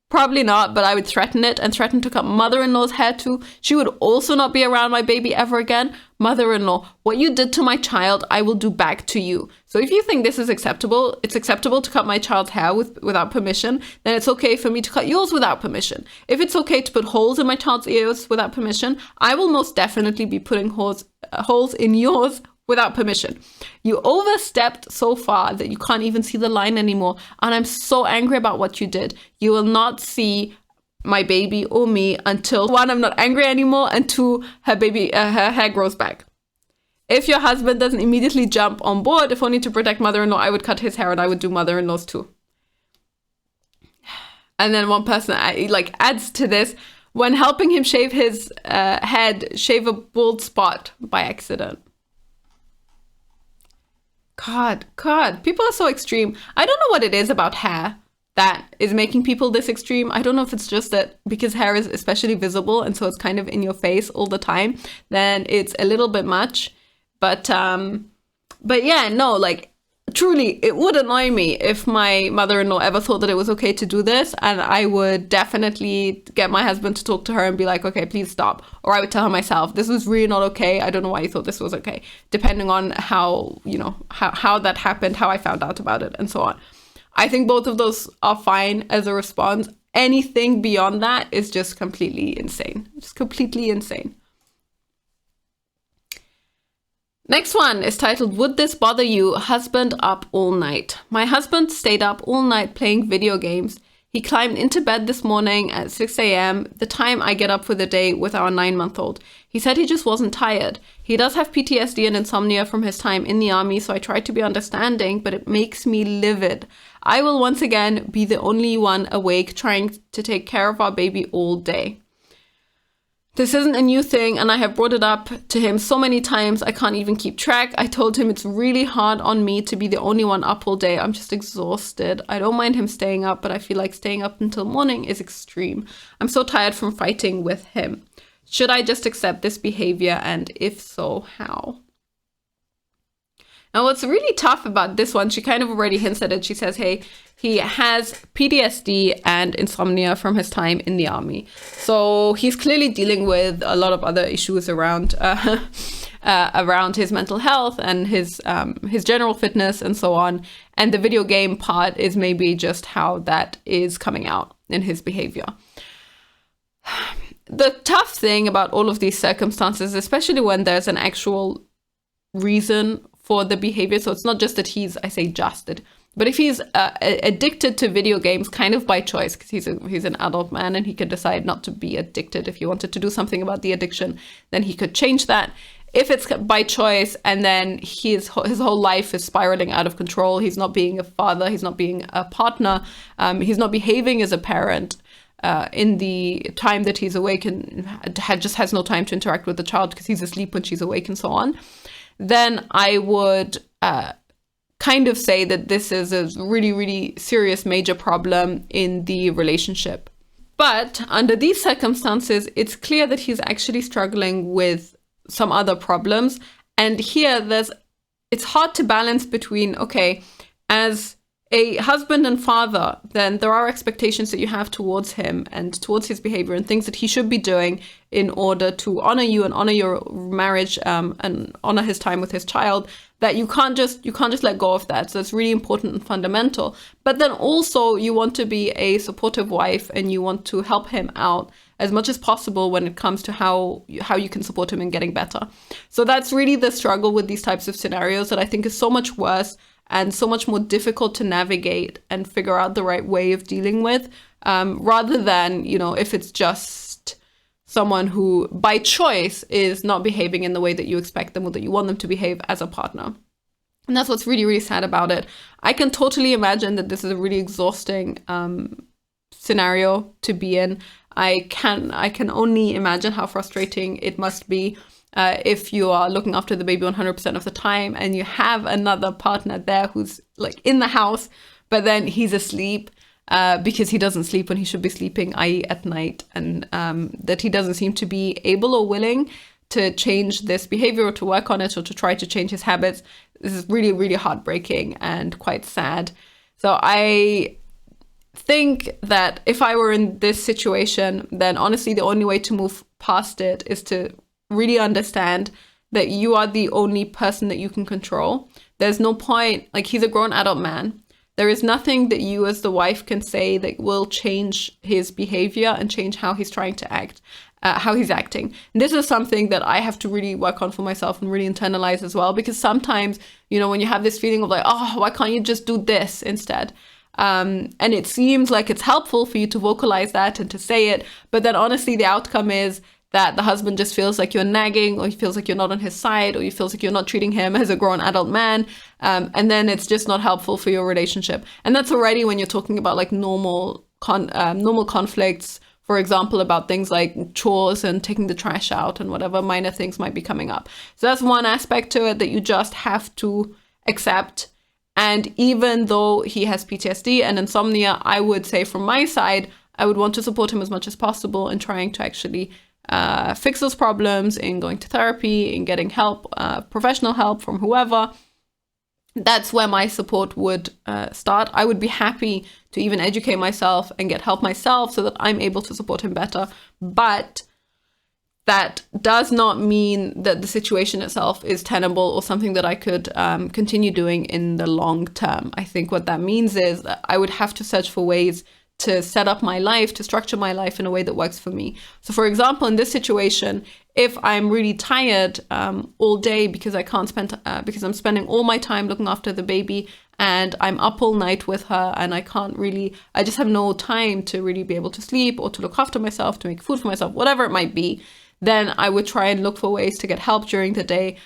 Probably not, but I would threaten it and threaten to cut mother-in-law's hair too. She would also not be around my baby ever again. Mother-in-law, what you did to my child, I will do back to you. So if you think this is acceptable, it's acceptable to cut my child's hair without permission, then it's okay for me to cut yours without permission. If it's okay to put holes in my child's ears without permission, I will most definitely be putting holes in yours without permission. You overstepped so far that you can't even see the line anymore. And I'm so angry about what you did. You will not see my baby or me until, one, I'm not angry anymore, and two, her hair grows back. If your husband doesn't immediately jump on board, if only to protect mother-in-law, I would cut his hair and I would do mother-in-law's too. And then one person adds to this, when helping him shave his head, shave a bald spot by accident. God, people are so extreme. I don't know what it is about hair that is making people this extreme. I don't know if it's just that because hair is especially visible and so it's kind of in your face all the time, then it's a little bit much. But yeah, no, truly, it would annoy me if my mother-in-law ever thought that it was okay to do this, and I would definitely get my husband to talk to her and be like, okay, please stop. Or I would tell her myself, this was really not okay. I don't know why you thought this was okay. Depending on how that happened, how I found out about it, and so on. I think both of those are fine as a response. Anything beyond that is just completely insane. Just completely insane. Next one is titled, Would This Bother You? Husband Up All Night. My husband stayed up all night playing video games. He climbed into bed this morning at 6 a.m., the time I get up for the day with our 9-month-old. He said he just wasn't tired. He does have PTSD and insomnia from his time in the army, so I try to be understanding, but it makes me livid. I will once again be the only one awake trying to take care of our baby all day. This isn't a new thing, and I have brought it up to him so many times I can't even keep track. I told him it's really hard on me to be the only one up all day. I'm just exhausted. I don't mind him staying up, but I feel like staying up until morning is extreme. I'm so tired from fighting with him. Should I just accept this behavior, and if so, how? Now, what's really tough about this one, she kind of already hints at it. She says, hey, he has PTSD and insomnia from his time in the army. So he's clearly dealing with a lot of other issues around his mental health and his general fitness and so on. And the video game part is maybe just how that is coming out in his behavior. The tough thing about all of these circumstances, especially when there's an actual reason for the behavior. So it's not just that he's, I say just that, but if he's addicted to video games kind of by choice, because he's an adult man and he could decide not to be addicted. If he wanted to do something about the addiction, then he could change that. if it's by choice and then his whole life is spiraling out of control, he's not being a father, he's not being a partner, he's not behaving as a parent in the time that he's awake and just has no time to interact with the child because he's asleep when she's awake and so on, then I would kind of say that this is a really, really serious major problem in the relationship. But under these circumstances, it's clear that he's actually struggling with some other problems. And here it's hard to balance between, okay, as a husband and father, then there are expectations that you have towards him and towards his behavior and things that he should be doing in order to honor you and honor your marriage and honor his time with his child, that you can't just let go of that. So it's really important and fundamental. But then also you want to be a supportive wife and you want to help him out as much as possible when it comes to how you can support him in getting better. So that's really the struggle with these types of scenarios that I think is so much worse and so much more difficult to navigate and figure out the right way of dealing with, rather than, if it's just someone who by choice is not behaving in the way that you expect them or that you want them to behave as a partner. And that's what's really, really sad about it. I can totally imagine that this is a really exhausting scenario to be in. I can only imagine how frustrating it must be if you are looking after the baby 100% of the time and you have another partner there who's like in the house, but then he's asleep because he doesn't sleep when he should be sleeping, i.e. at night, and that he doesn't seem to be able or willing to change this behavior or to work on it or to try to change his habits. This is really, really heartbreaking and quite sad. So I think that if I were in this situation, then honestly, the only way to move past it is to really understand that you are the only person that you can control. There's no point, like, he's a grown adult man. There is nothing that you as the wife can say that will change his behavior and change how he's trying to act, how he's acting. And this is something that I have to really work on for myself and really internalize as well, because sometimes, when you have this feeling of like, oh, why can't you just do this instead? And it seems like it's helpful for you to vocalize that and to say it, but then honestly, the outcome is that the husband just feels like you're nagging, or he feels like you're not on his side, or he feels like you're not treating him as a grown adult man. And then it's just not helpful for your relationship. And that's already when you're talking about like normal conflicts, for example, about things like chores and taking the trash out and whatever minor things might be coming up. So that's one aspect to it that you just have to accept. And even though he has PTSD and insomnia, I would say from my side, I would want to support him as much as possible in trying to actually fix those problems, in going to therapy, in getting help, professional help from whoever. That's where my support would start. I would be happy to even educate myself and get help myself so that I'm able to support him better. But that does not mean that the situation itself is tenable or something that I could continue doing in the long term. I think what that means is that I would have to search for ways to set up my life, to structure my life in a way that works for me. So for example, in this situation, if I'm really tired all day because because I'm spending all my time looking after the baby and I'm up all night with her and I just have no time to really be able to sleep or to look after myself, to make food for myself, whatever it might be, then I would try and look for ways to get help during the day.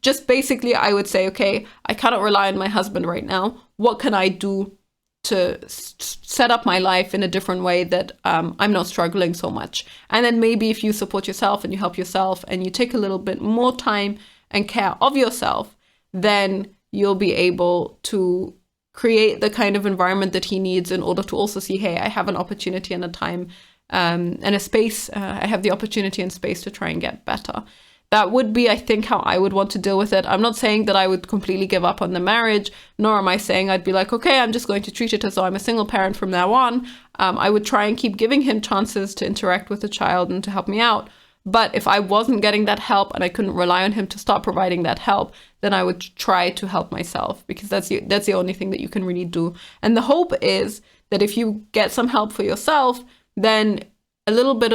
Just basically, I would say, okay, I cannot rely on my husband right now. What can I do to set up my life in a different way that I'm not struggling so much? And then maybe if you support yourself and you help yourself and you take a little bit more time and care of yourself, then you'll be able to create the kind of environment that he needs in order to also see, hey, I have an opportunity and a time and a space. I have the opportunity and space to try and get better. That would be, I think, how I would want to deal with it. I'm not saying that I would completely give up on the marriage, nor am I saying I'd be like, okay, I'm just going to treat it as though I'm a single parent from now on. I would try and keep giving him chances to interact with the child and to help me out. But if I wasn't getting that help and I couldn't rely on him to start providing that help, then I would try to help myself, because that's the only thing that you can really do. And the hope is that if you get some help for yourself, then a little bit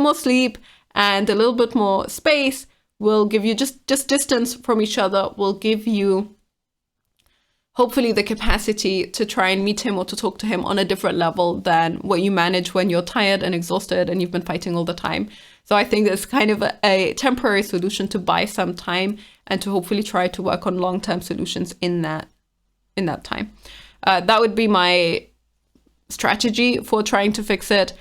more sleep and a little bit more space will give you just distance from each other, will give you hopefully the capacity to try and meet him or to talk to him on a different level than what you manage when you're tired and exhausted and you've been fighting all the time. So I think it's kind of a temporary solution to buy some time and to hopefully try to work on long-term solutions in that time. That would be my strategy for trying to fix it.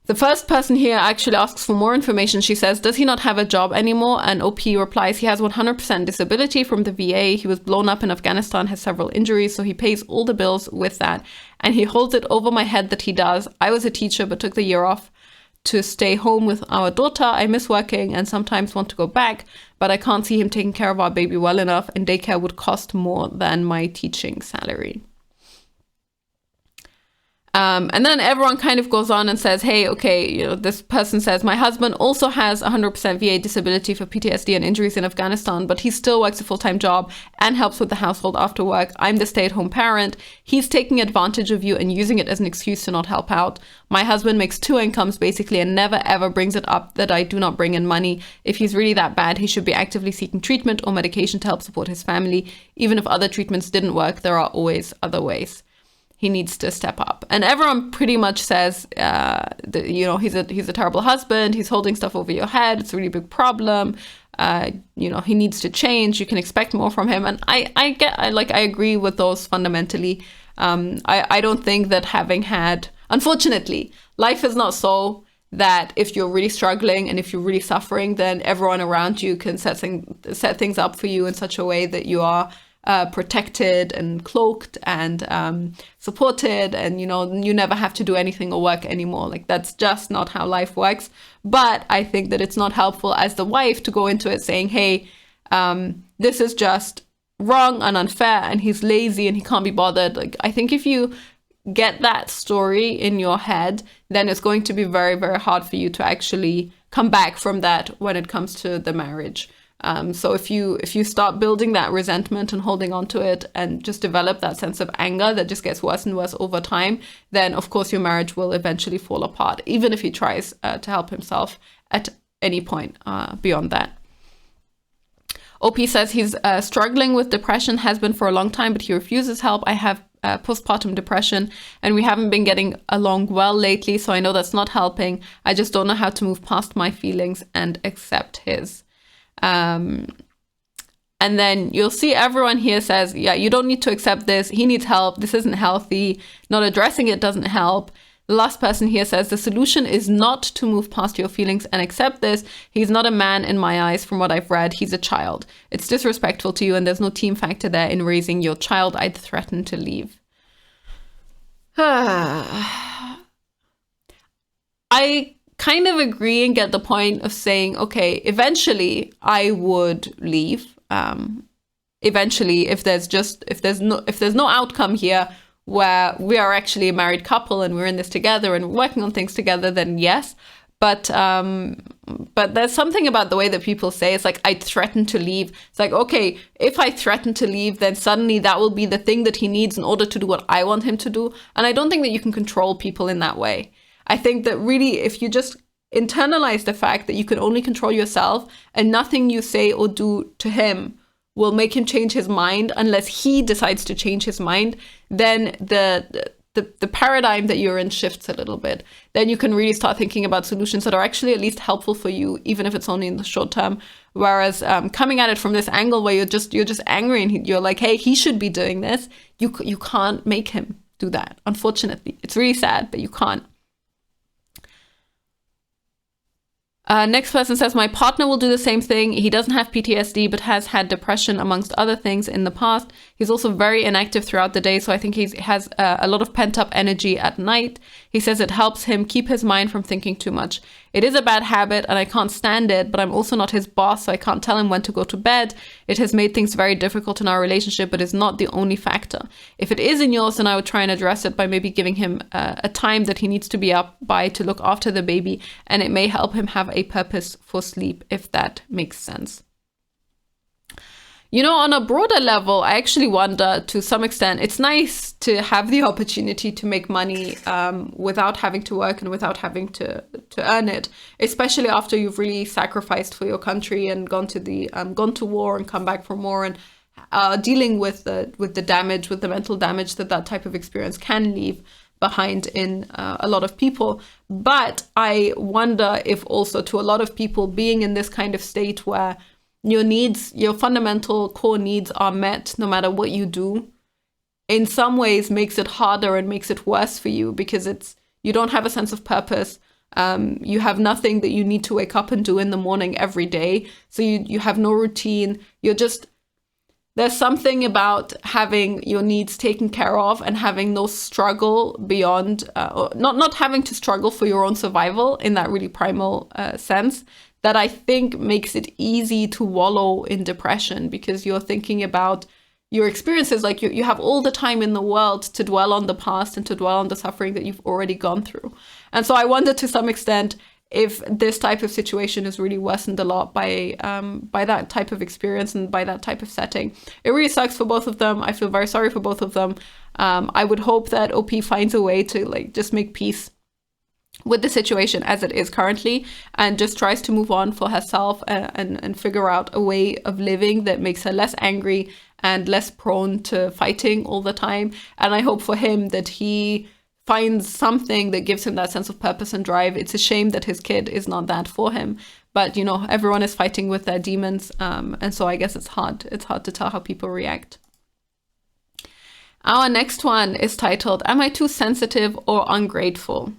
The first person here actually asks for more information. She says, does he not have a job anymore? And OP replies, he has 100% disability from the VA. He was blown up in Afghanistan, has several injuries, so he pays all the bills with that. And he holds it over my head that he does. I was a teacher, but took the year off to stay home with our daughter. I miss working and sometimes want to go back, but I can't see him taking care of our baby well enough, and daycare would cost more than my teaching salary. And then everyone kind of goes on and says, hey, okay, this person says, my husband also has 100% VA disability for PTSD and injuries in Afghanistan, but he still works a full-time job and helps with the household after work. I'm the stay-at-home parent. He's taking advantage of you and using it as an excuse to not help out. My husband makes 2 incomes basically and never ever brings it up that I do not bring in money. If he's really that bad, he should be actively seeking treatment or medication to help support his family. Even if other treatments didn't work, there are always other ways. He needs to step up. And everyone pretty much says, he's a terrible husband. He's holding stuff over your head. It's a really big problem. He needs to change. You can expect more from him. And I agree with those fundamentally. I don't think that unfortunately, life is not so that if you're really struggling and if you're really suffering, then everyone around you can set things up for you in such a way that you are protected and cloaked and supported, and you never have to do anything or work anymore. Like, that's just not how life works. But I think that it's not helpful as the wife to go into it saying, hey, this is just wrong and unfair and he's lazy and he can't be bothered. Like, I think if you get that story in your head, then it's going to be very, very hard for you to actually come back from that when it comes to the marriage. So if you start building that resentment and holding on to it and just develop that sense of anger that just gets worse and worse over time, then of course your marriage will eventually fall apart, even if he tries to help himself at any point beyond that. OP says he's struggling with depression, has been for a long time, but he refuses help. I have postpartum depression and we haven't been getting along well lately, so I know that's not helping. I just don't know how to move past my feelings and accept his. And then you'll see everyone here says, yeah, you don't need to accept this. He needs help. This isn't healthy. Not addressing it doesn't help. The last person here says the solution is not to move past your feelings and accept this. He's not a man in my eyes from what I've read. He's a child. It's disrespectful to you and there's no team factor there in raising your child. I'd threaten to leave. I kind of agree and get the point of saying, okay, eventually I would leave. Eventually, if there's no outcome here where we are actually a married couple and we're in this together and working on things together, then yes. But there's something about the way that people say it's like, I threaten to leave. It's like, okay, if I threaten to leave, then suddenly that will be the thing that he needs in order to do what I want him to do. And I don't think that you can control people in that way. I think that really, if you just internalize the fact that you can only control yourself and nothing you say or do to him will make him change his mind unless he decides to change his mind, then the paradigm that you're in shifts a little bit. Then you can really start thinking about solutions that are actually at least helpful for you, even if it's only in the short term. Whereas coming at it from this angle where you're just angry and you're like, hey, he should be doing this, you can't make him do that. Unfortunately, it's really sad, but you can't. Next person says, my partner will do the same thing. He doesn't have PTSD, but has had depression amongst other things in the past. He's also very inactive throughout the day, so I think he has a lot of pent-up energy at night. He says it helps him keep his mind from thinking too much. It is a bad habit and I can't stand it, but I'm also not his boss, so I can't tell him when to go to bed. It has made things very difficult in our relationship, but is not the only factor. If it is in yours, then I would try and address it by maybe giving him a time that he needs to be up by to look after the baby, and it may help him have a purpose for sleep, if that makes sense. On a broader level, I actually wonder, to some extent, it's nice to have the opportunity to make money without having to work and without having to earn it, especially after you've really sacrificed for your country and gone to war and come back from war and dealing with the damage, with the mental damage that type of experience can leave behind in a lot of people. But I wonder if also to a lot of people being in this kind of state where your needs, your fundamental core needs are met no matter what you do, in some ways makes it harder and makes it worse for you, because you don't have a sense of purpose. You have nothing that you need to wake up and do in the morning every day. So you have no routine. There's something about having your needs taken care of and having no struggle beyond, or not having to struggle for your own survival in that really primal sense, that I think makes it easy to wallow in depression, because you're thinking about your experiences, like you have all the time in the world to dwell on the past and to dwell on the suffering that you've already gone through. And so I wonder to some extent if this type of situation is really worsened a lot by that type of experience and by that type of setting. It really sucks for both of them. I feel very sorry for both of them. I would hope that OP finds a way to like just make peace with the situation as it is currently, and just tries to move on for herself and figure out a way of living that makes her less angry and less prone to fighting all the time. And I hope for him that he finds something that gives him that sense of purpose and drive. It's a shame that his kid is not that for him, but everyone is fighting with their demons, and so I guess it's hard to tell how people react. Our next one is titled, Am I Too Sensitive or Ungrateful?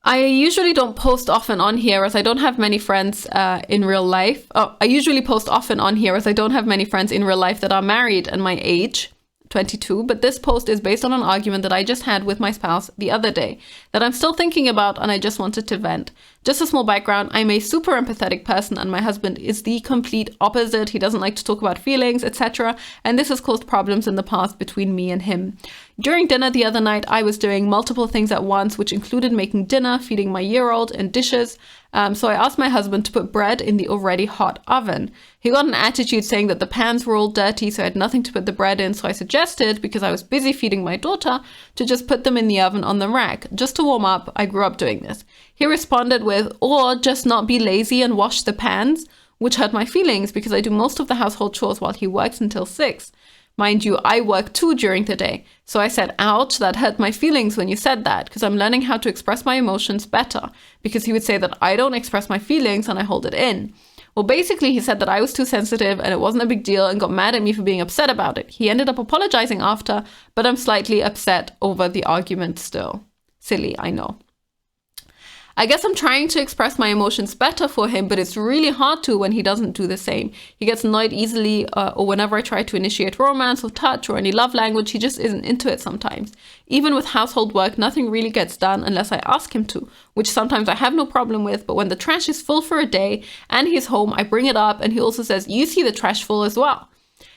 I usually don't post often on here as I don't have many friends in real life. I usually post often on here as I don't have many friends in real life that are married and my age, 22, but this post is based on an argument that I just had with my spouse the other day that I'm still thinking about, and I just wanted to vent. Just a small background, I'm a super empathetic person and my husband is the complete opposite. He doesn't like to talk about feelings, etc. And this has caused problems in the past between me and him. During dinner the other night, I was doing multiple things at once, which included making dinner, feeding my year-old, and dishes. So I asked my husband to put bread in the already hot oven. He got an attitude saying that the pans were all dirty, so I had nothing to put the bread in. So I suggested, because I was busy feeding my daughter, to just put them in the oven on the rack, just to warm up. I grew up doing this. He responded with, or just not be lazy and wash the pans, which hurt my feelings because I do most of the household chores while he works until 6. Mind you, I work too during the day. So I said, ouch, that hurt my feelings when you said that, because I'm learning how to express my emotions better. Because he would say that I don't express my feelings and I hold it in. Well, basically, he said that I was too sensitive and it wasn't a big deal and got mad at me for being upset about it. He ended up apologizing after, but I'm slightly upset over the argument still. Silly, I know. I guess I'm trying to express my emotions better for him, but it's really hard to when he doesn't do the same. He gets annoyed easily, or whenever I try to initiate romance or touch or any love language, he just isn't into it sometimes. Even with household work, nothing really gets done unless I ask him to, which sometimes I have no problem with, but when the trash is full for a day and he's home, I bring it up and he also says, you see the trash full as well.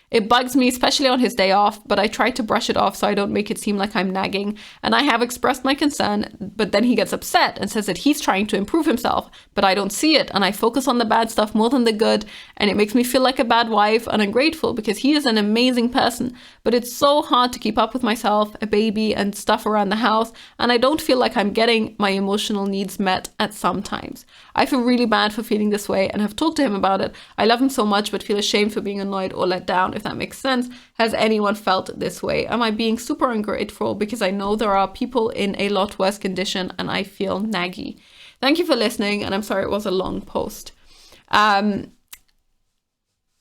It bugs me, especially on his day off, but I try to brush it off so I don't make it seem like I'm nagging. And I have expressed my concern, but then he gets upset and says that he's trying to improve himself, but I don't see it. And I focus on the bad stuff more than the good. And it makes me feel like a bad wife and ungrateful because he is an amazing person. But it's so hard to keep up with myself, a baby, and stuff around the house. And I don't feel like I'm getting my emotional needs met at some times. I feel really bad for feeling this way and have talked to him about it. I love him so much, but feel ashamed for being annoyed or let down, if that makes sense. Has anyone felt this way? Am I being super ungrateful because I know there are people in a lot worse condition and I feel naggy? Thank you for listening, and I'm sorry it was a long post.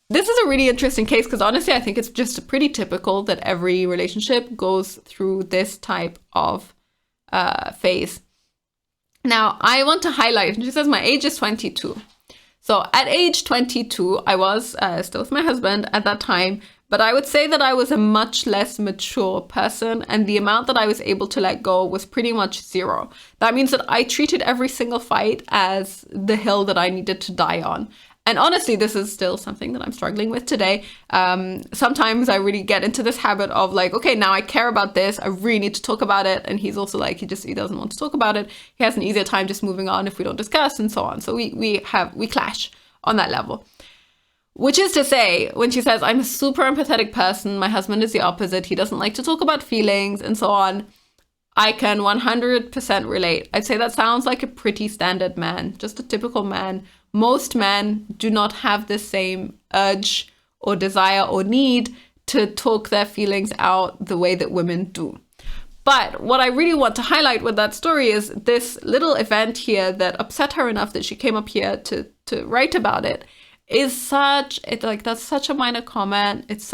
This is a really interesting case because honestly, I think it's just pretty typical that every relationship goes through this type of phase. Now, I want to highlight, she says my age is 22. So at age 22, I was still with my husband at that time, but I would say that I was a much less mature person, and the amount that I was able to let go was pretty much 0. That means that I treated every single fight as the hill that I needed to die on. And honestly, this is still something that I'm struggling with today. Sometimes I really get into this habit of like, okay, now I care about this. I really need to talk about it. And he's also like, he doesn't want to talk about it. He has an easier time just moving on if we don't discuss and so on. So we clash on that level. Which is to say, when she says, I'm a super empathetic person, my husband is the opposite. He doesn't like to talk about feelings and so on. I can 100% relate. I'd say that sounds like a pretty standard man, just a typical man. Most men do not have the same urge or desire or need to talk their feelings out the way that women do. But what I really want to highlight with that story is this little event here that upset her enough that she came up here to write about it is that's such a minor comment. It's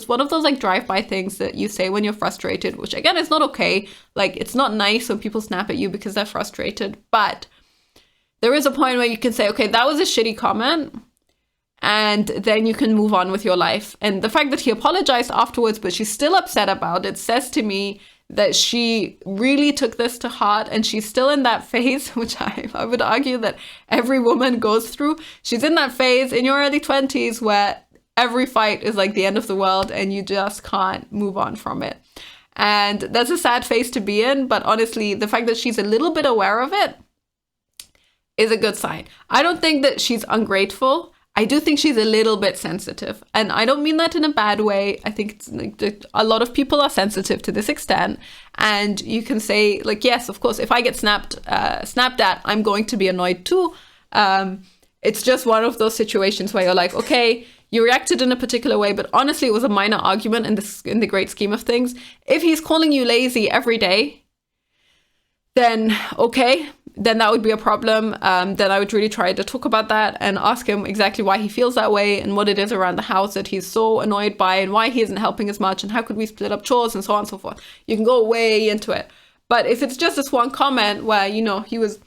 one of those like drive-by things that you say when you're frustrated, which again is not okay. Like, it's not nice when people snap at you because they're frustrated, but there is a point where you can say, okay, that was a shitty comment, and then you can move on with your life. And the fact that he apologized afterwards, but she's still upset about it, says to me that she really took this to heart, and she's still in that phase, which I would argue that every woman goes through. She's in that phase in your early 20s where every fight is like the end of the world and you just can't move on from it. And that's a sad phase to be in, but honestly, the fact that she's a little bit aware of it is a good sign. I don't think that she's ungrateful. I do think she's a little bit sensitive, and I don't mean that in a bad way. I think it's like a lot of people are sensitive to this extent, and you can say like, yes, of course, if I get snapped at, I'm going to be annoyed too. It's just one of those situations where you're like, okay, you reacted in a particular way, but honestly, it was a minor argument in the great scheme of things. If he's calling you lazy every day, then okay, then that would be a problem. Then I would really try to talk about that and ask him exactly why he feels that way and what it is around the house that he's so annoyed by and why he isn't helping as much and how could we split up chores and so on and so forth. You can go way into it. But if it's just this one comment where, he was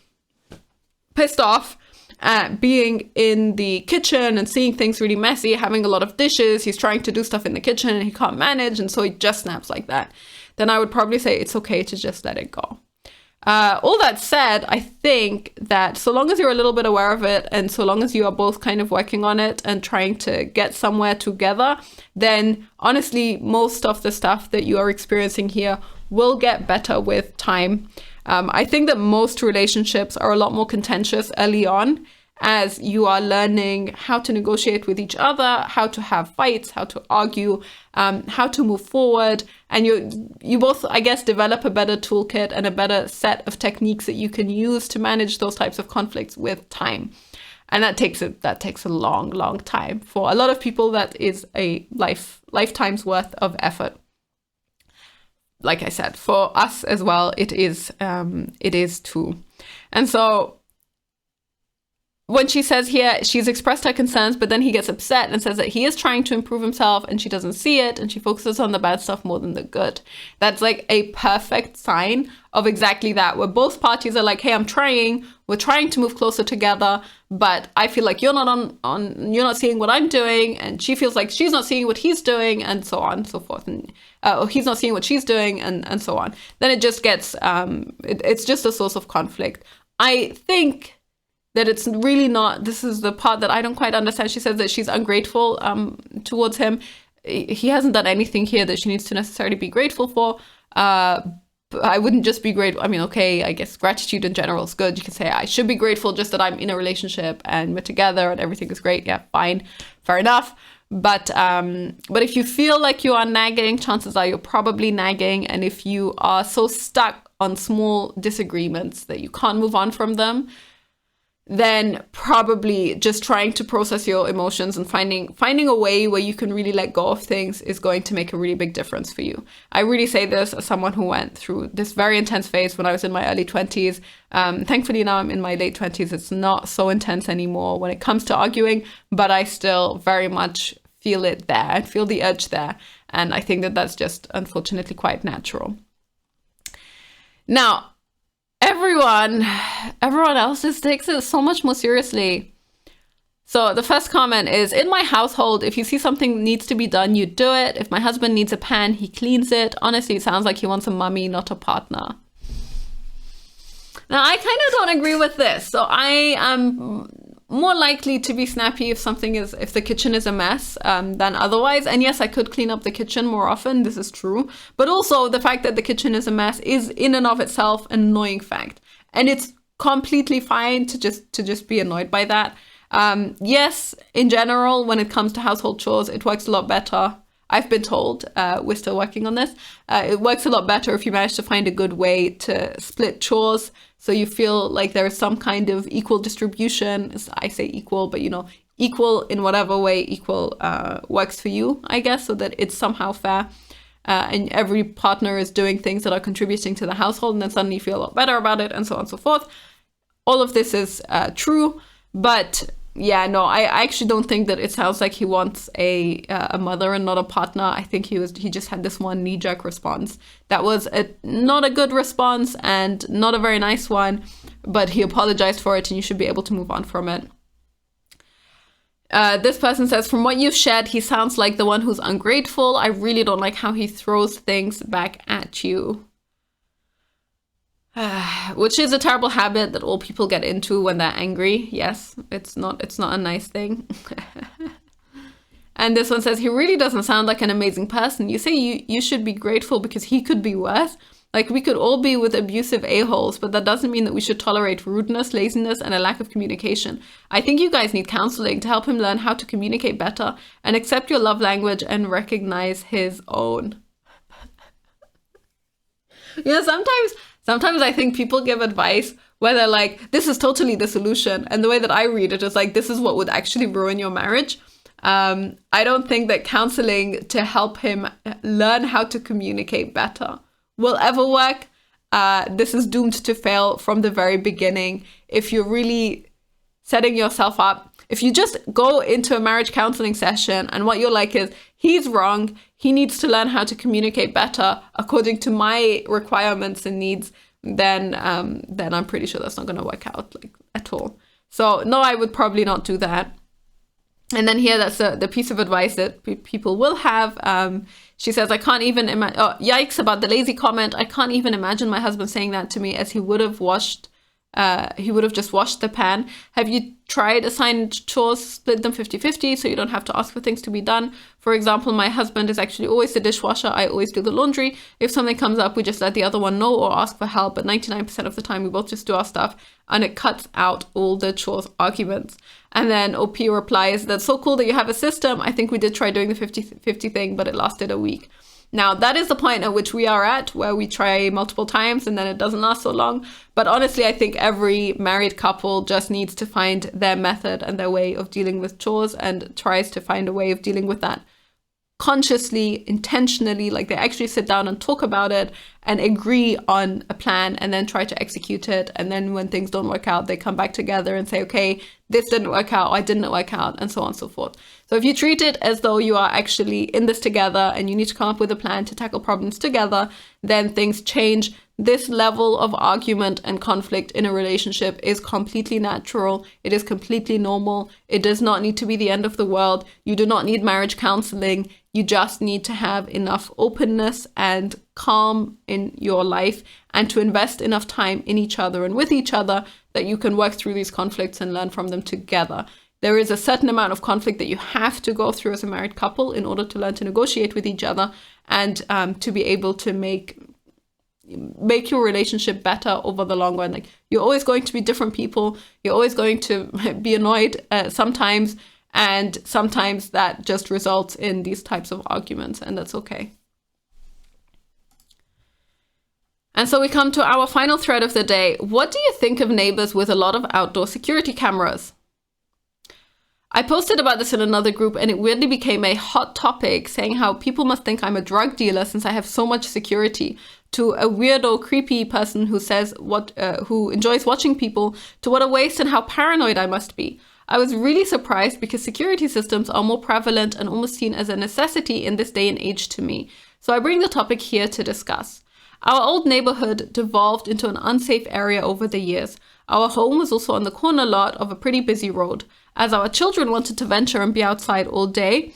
pissed off at being in the kitchen and seeing things really messy, having a lot of dishes, he's trying to do stuff in the kitchen and he can't manage, and so he just snaps like that, then I would probably say it's okay to just let it go. All that said, I think that so long as you're a little bit aware of it and so long as you are both kind of working on it and trying to get somewhere together, then honestly, most of the stuff that you are experiencing here will get better with time. I think that most relationships are a lot more contentious early on as you are learning how to negotiate with each other, how to have fights, how to argue, how to move forward. And you both, I guess, develop a better toolkit and a better set of techniques that you can use to manage those types of conflicts with time. And that takes a long, long time. For a lot of people, that is a lifetime's worth of effort. Like I said, for us as well, it is too. And so when she says here, she's expressed her concerns, but then he gets upset and says that he is trying to improve himself and she doesn't see it and she focuses on the bad stuff more than the good. That's like a perfect sign of exactly that, where both parties are like, hey, we're trying to move closer together, but I feel like you're not you're not seeing what I'm doing, and she feels like she's not seeing what he's doing, and so on and so forth. And he's not seeing what she's doing, and so on. Then it just gets, it's just a source of conflict. I think that it's really not, this is the part that I don't quite understand. She says that she's ungrateful towards him. He hasn't done anything here that she needs to necessarily be grateful for. I wouldn't just be grateful. I mean, okay, I guess gratitude in general is good. You can say, I should be grateful just that I'm in a relationship and we're together and everything is great. Yeah, fine, fair enough. But if you feel like you are nagging, chances are you're probably nagging. And if you are so stuck on small disagreements that you can't move on from them, then probably just trying to process your emotions and finding a way where you can really let go of things is going to make a really big difference for you. I really say this as someone who went through this very intense phase when I was in my early 20s. Thankfully now I'm in my late 20s. It's not so intense anymore when it comes to arguing, but I still very much feel it there and feel the urge there. And I think that that's just unfortunately quite natural. Now, everyone else just takes it so much more seriously. So the first comment is, in my household, if you see something needs to be done, you do it. If my husband needs a pan, he cleans it. Honestly, it sounds like he wants a mummy, not a partner. Now, I kind of don't agree with this. So I am more likely to be snappy if the kitchen is a mess than otherwise. And yes, I could clean up the kitchen more often. This is true. But also the fact that the kitchen is a mess is in and of itself an annoying fact. And it's completely fine to just be annoyed by that. Yes, in general, when it comes to household chores, it works a lot better. I've been told, we're still working on this. It works a lot better if you manage to find a good way to split chores so you feel like there is some kind of equal distribution. I say equal, but equal in whatever way equal works for you, I guess, so that it's somehow fair. And every partner is doing things that are contributing to the household, and then suddenly you feel a lot better about it, and so on and so forth. All of this is true, but yeah, no, I actually don't think that it sounds like he wants a mother and not a partner. I think he just had this one knee-jerk response. That was not a good response and not a very nice one, but he apologized for it, and you should be able to move on from it. This person says, from what you've shared, he sounds like the one who's ungrateful. I really don't like how he throws things back at you. Which is a terrible habit that all people get into when they're angry. Yes, it's not a nice thing. And this one says, he really doesn't sound like an amazing person. You say you should be grateful because he could be worse. Like, we could all be with abusive a-holes, but that doesn't mean that we should tolerate rudeness, laziness, and a lack of communication. I think you guys need counseling to help him learn how to communicate better and accept your love language and recognize his own. Sometimes I think people give advice where they're like, this is totally the solution. And the way that I read it is like, this is what would actually ruin your marriage. I don't think that counseling to help him learn how to communicate better will ever work. This is doomed to fail from the very beginning. If you're really setting yourself up, if you just go into a marriage counseling session and what you're like is, he's wrong, he needs to learn how to communicate better according to my requirements and needs, then I'm pretty sure that's not going to work out like at all. So no, I would probably not do that. And then here, that's the piece of advice that people will have. She says, I can't even imagine, yikes about the lazy comment. I can't even imagine my husband saying that to me, as he would have just washed the pan. Have you tried assigned chores, split them 50-50 so you don't have to ask for things to be done? For example, my husband is actually always the dishwasher. I always do the laundry. If something comes up, we just let the other one know or ask for help. But 99% of the time, we both just do our stuff, and it cuts out all the chores arguments. And then OP replies, that's so cool that you have a system. I think we did try doing the 50-50 thing, but it lasted a week. Now, that is the point at which we are at, where we try multiple times and then it doesn't last so long. But honestly, I think every married couple just needs to find their method and their way of dealing with chores, and tries to find a way of dealing with that consciously, intentionally, like they actually sit down and talk about it and agree on a plan and then try to execute it. And then when things don't work out, they come back together and say, okay, this didn't work out, I didn't work out, and so on and so forth. So if you treat it as though you are actually in this together and you need to come up with a plan to tackle problems together, then things change. This level of argument and conflict in a relationship is completely natural. It is completely normal. It does not need to be the end of the world. You do not need marriage counseling. You just need to have enough openness and calm in your life, and to invest enough time in each other and with each other that you can work through these conflicts and learn from them together. There is a certain amount of conflict that you have to go through as a married couple in order to learn to negotiate with each other and to be able to make your relationship better over the long run. Like, you're always going to be different people. You're always going to be annoyed sometimes, and sometimes that just results in these types of arguments, and that's okay. And so we come to our final thread of the day. What do you think of neighbors with a lot of outdoor security cameras? I posted about this in another group, and it weirdly became a hot topic, saying how people must think I'm a drug dealer since I have so much security, to a weirdo, creepy person who says who enjoys watching people, to what a waste and how paranoid I must be. I was really surprised because security systems are more prevalent and almost seen as a necessity in this day and age to me. So I bring the topic here to discuss. Our old neighborhood devolved into an unsafe area over the years. Our home was also on the corner lot of a pretty busy road. As our children wanted to venture and be outside all day,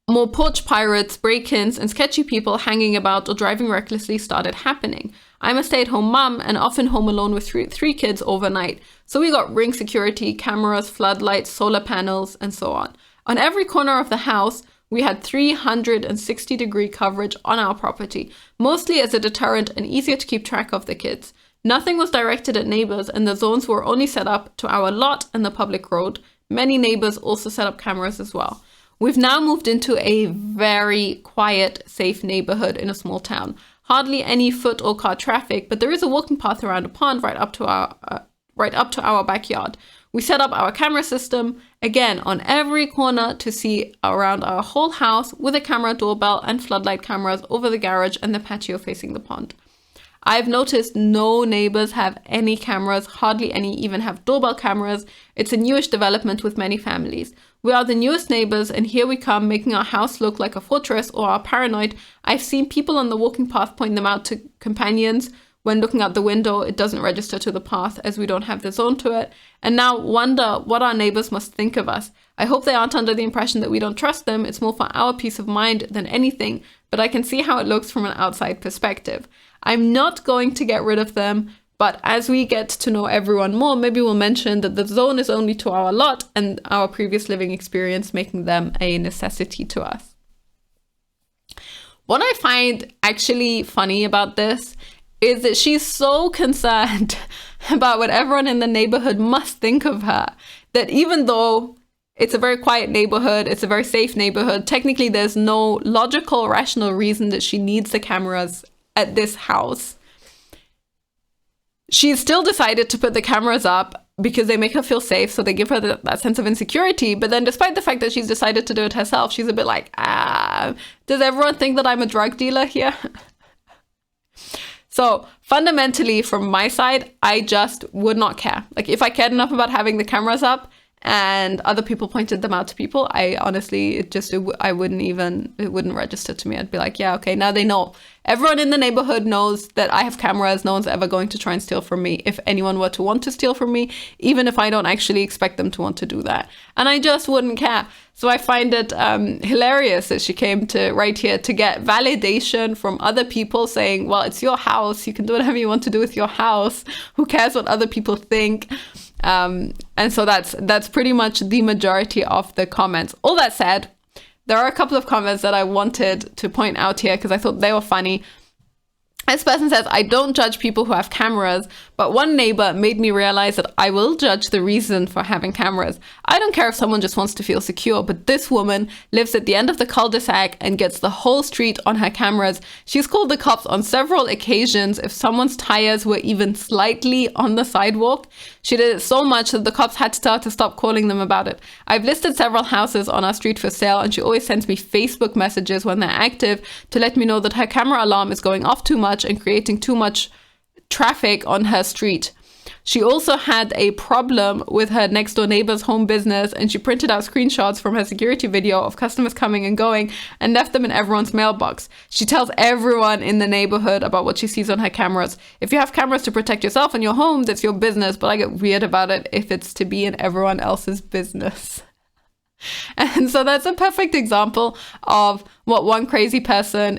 more porch pirates, break-ins, and sketchy people hanging about or driving recklessly started happening. I'm a stay-at-home mom and often home alone with three kids overnight. So we got ring security, cameras, floodlights, solar panels, and so on. On every corner of the house, we had 360-degree coverage on our property, mostly as a deterrent and easier to keep track of the kids. Nothing was directed at neighbors, and the zones were only set up to our lot and the public road. Many neighbors also set up cameras as well. We've now moved into a very quiet, safe neighborhood in a small town. Hardly any foot or car traffic, but there is a walking path around a pond right up to our backyard. We set up our camera system, again, on every corner to see around our whole house with a camera doorbell and floodlight cameras over the garage and the patio facing the pond. I've noticed no neighbors have any cameras, hardly any even have doorbell cameras. It's a newish development with many families. We are the newest neighbors, and here we come, making our house look like a fortress or are paranoid. I've seen people on the walking path point them out to companions. When looking out the window, it doesn't register to the path as we don't have the zone to it. And now wonder what our neighbors must think of us. I hope they aren't under the impression that we don't trust them. It's more for our peace of mind than anything, but I can see how it looks from an outside perspective. I'm not going to get rid of them, but as we get to know everyone more, maybe we'll mention that the zone is only to our lot and our previous living experience making them a necessity to us. What I find actually funny about this is that she's so concerned about what everyone in the neighborhood must think of her, that even though it's a very quiet neighborhood, it's a very safe neighborhood, technically there's no logical, rational reason that she needs the cameras at this house. She's still decided to put the cameras up because they make her feel safe, so they give her that sense of insecurity. But then despite the fact that she's decided to do it herself, she's a bit like, does everyone think that I'm a drug dealer here? So fundamentally, from my side, I just would not care. Like, if I cared enough about having the cameras up and other people pointed them out to people, I honestly, it wouldn't register to me. I'd be like, yeah, okay, now they know. Everyone in the neighborhood knows that I have cameras. No one's ever going to try and steal from me. If anyone were to want to steal from me, even if I don't actually expect them to want to do that. And I just wouldn't care. So I find it hilarious that she came to right here to get validation from other people saying, well, it's your house. You can do whatever you want to do with your house. Who cares what other people think? And so that's pretty much the majority of the comments. All that said, there are a couple of comments that I wanted to point out here because I thought they were funny. This person says, I don't judge people who have cameras, but one neighbor made me realize that I will judge the reason for having cameras. I don't care if someone just wants to feel secure, but this woman lives at the end of the cul-de-sac and gets the whole street on her cameras. She's called the cops on several occasions if someone's tires were even slightly on the sidewalk. She did it so much that the cops had to tell her to stop calling them about it. I've listed several houses on our street for sale, and she always sends me Facebook messages when they're active to let me know that her camera alarm is going off too much and creating too much traffic on her street. She also had a problem with her next door neighbor's home business, and she printed out screenshots from her security video of customers coming and going and left them in everyone's mailbox. She tells everyone in the neighborhood about what she sees on her cameras. If you have cameras to protect yourself and your home, that's your business, but I get weird about it if it's to be in everyone else's business. And so that's a perfect example of what one crazy person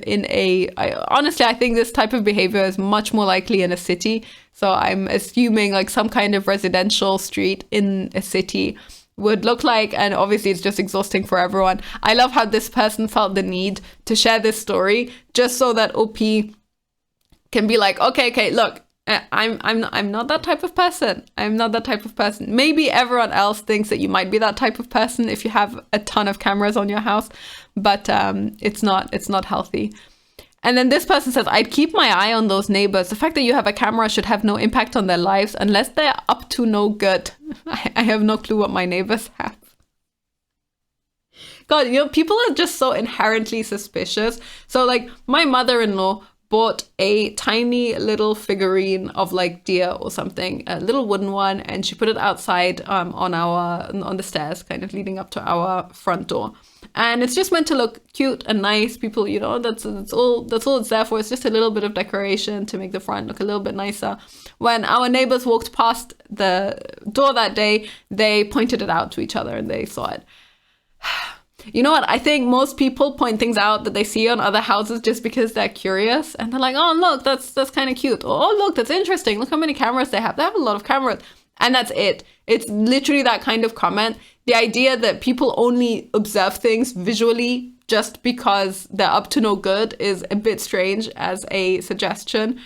honestly, I think this type of behavior is much more likely in a city. So I'm assuming like some kind of residential street in a city would look like, and obviously it's just exhausting for everyone. I love how this person felt the need to share this story just so that OP can be like, okay, look, I'm not that type of person. I'm not that type of person. Maybe everyone else thinks that you might be that type of person if you have a ton of cameras on your house, but it's not healthy. And then this person says, I'd keep my eye on those neighbors. The fact that you have a camera should have no impact on their lives unless they're up to no good. I have no clue what my neighbors have. God, people are just so inherently suspicious. So like my mother-in-law bought a tiny little figurine of like deer or something, a little wooden one, and she put it outside on the stairs, kind of leading up to our front door. And it's just meant to look cute and nice. People, that's all it's there for. It's just a little bit of decoration to make the front look a little bit nicer. When our neighbors walked past the door that day, they pointed it out to each other and they saw it. You know what? I think most people point things out that they see on other houses just because they're curious. And they're like, oh, look, that's kind of cute. Oh, look, that's interesting. Look how many cameras they have. They have a lot of cameras. And that's it. It's literally that kind of comment. The idea that people only observe things visually just because they're up to no good is a bit strange as a suggestion.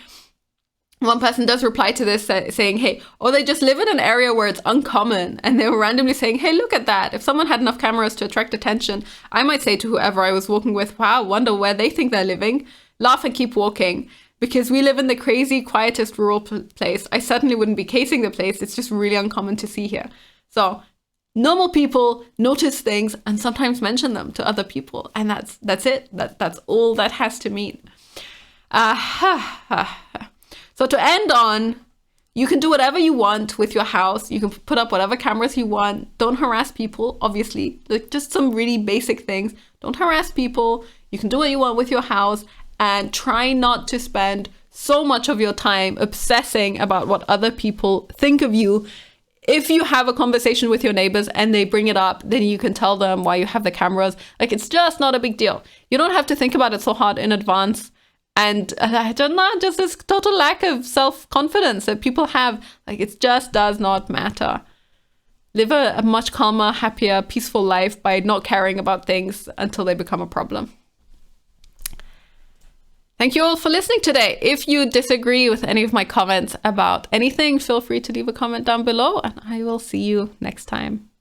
One person does reply to this saying, hey, they just live in an area where it's uncommon. And they were randomly saying, hey, look at that. If someone had enough cameras to attract attention, I might say to whoever I was walking with, wow, wonder where they think they're living. Laugh and keep walking. Because we live in the crazy, quietest rural place. I certainly wouldn't be casing the place. It's just really uncommon to see here. So normal people notice things and sometimes mention them to other people. And that's it. That's all that has to mean. So to end on, you can do whatever you want with your house. You can put up whatever cameras you want. Don't harass people, obviously. Like, just some really basic things. Don't harass people. You can do what you want with your house, and try not to spend so much of your time obsessing about what other people think of you. If you have a conversation with your neighbors and they bring it up, then you can tell them why you have the cameras. Like, it's just not a big deal. You don't have to think about it so hard in advance. And I don't know, just this total lack of self-confidence that people have. Like, it just does not matter. Live a much calmer, happier, peaceful life by not caring about things until they become a problem. Thank you all for listening today. If you disagree with any of my comments about anything, feel free to leave a comment down below, and I will see you next time.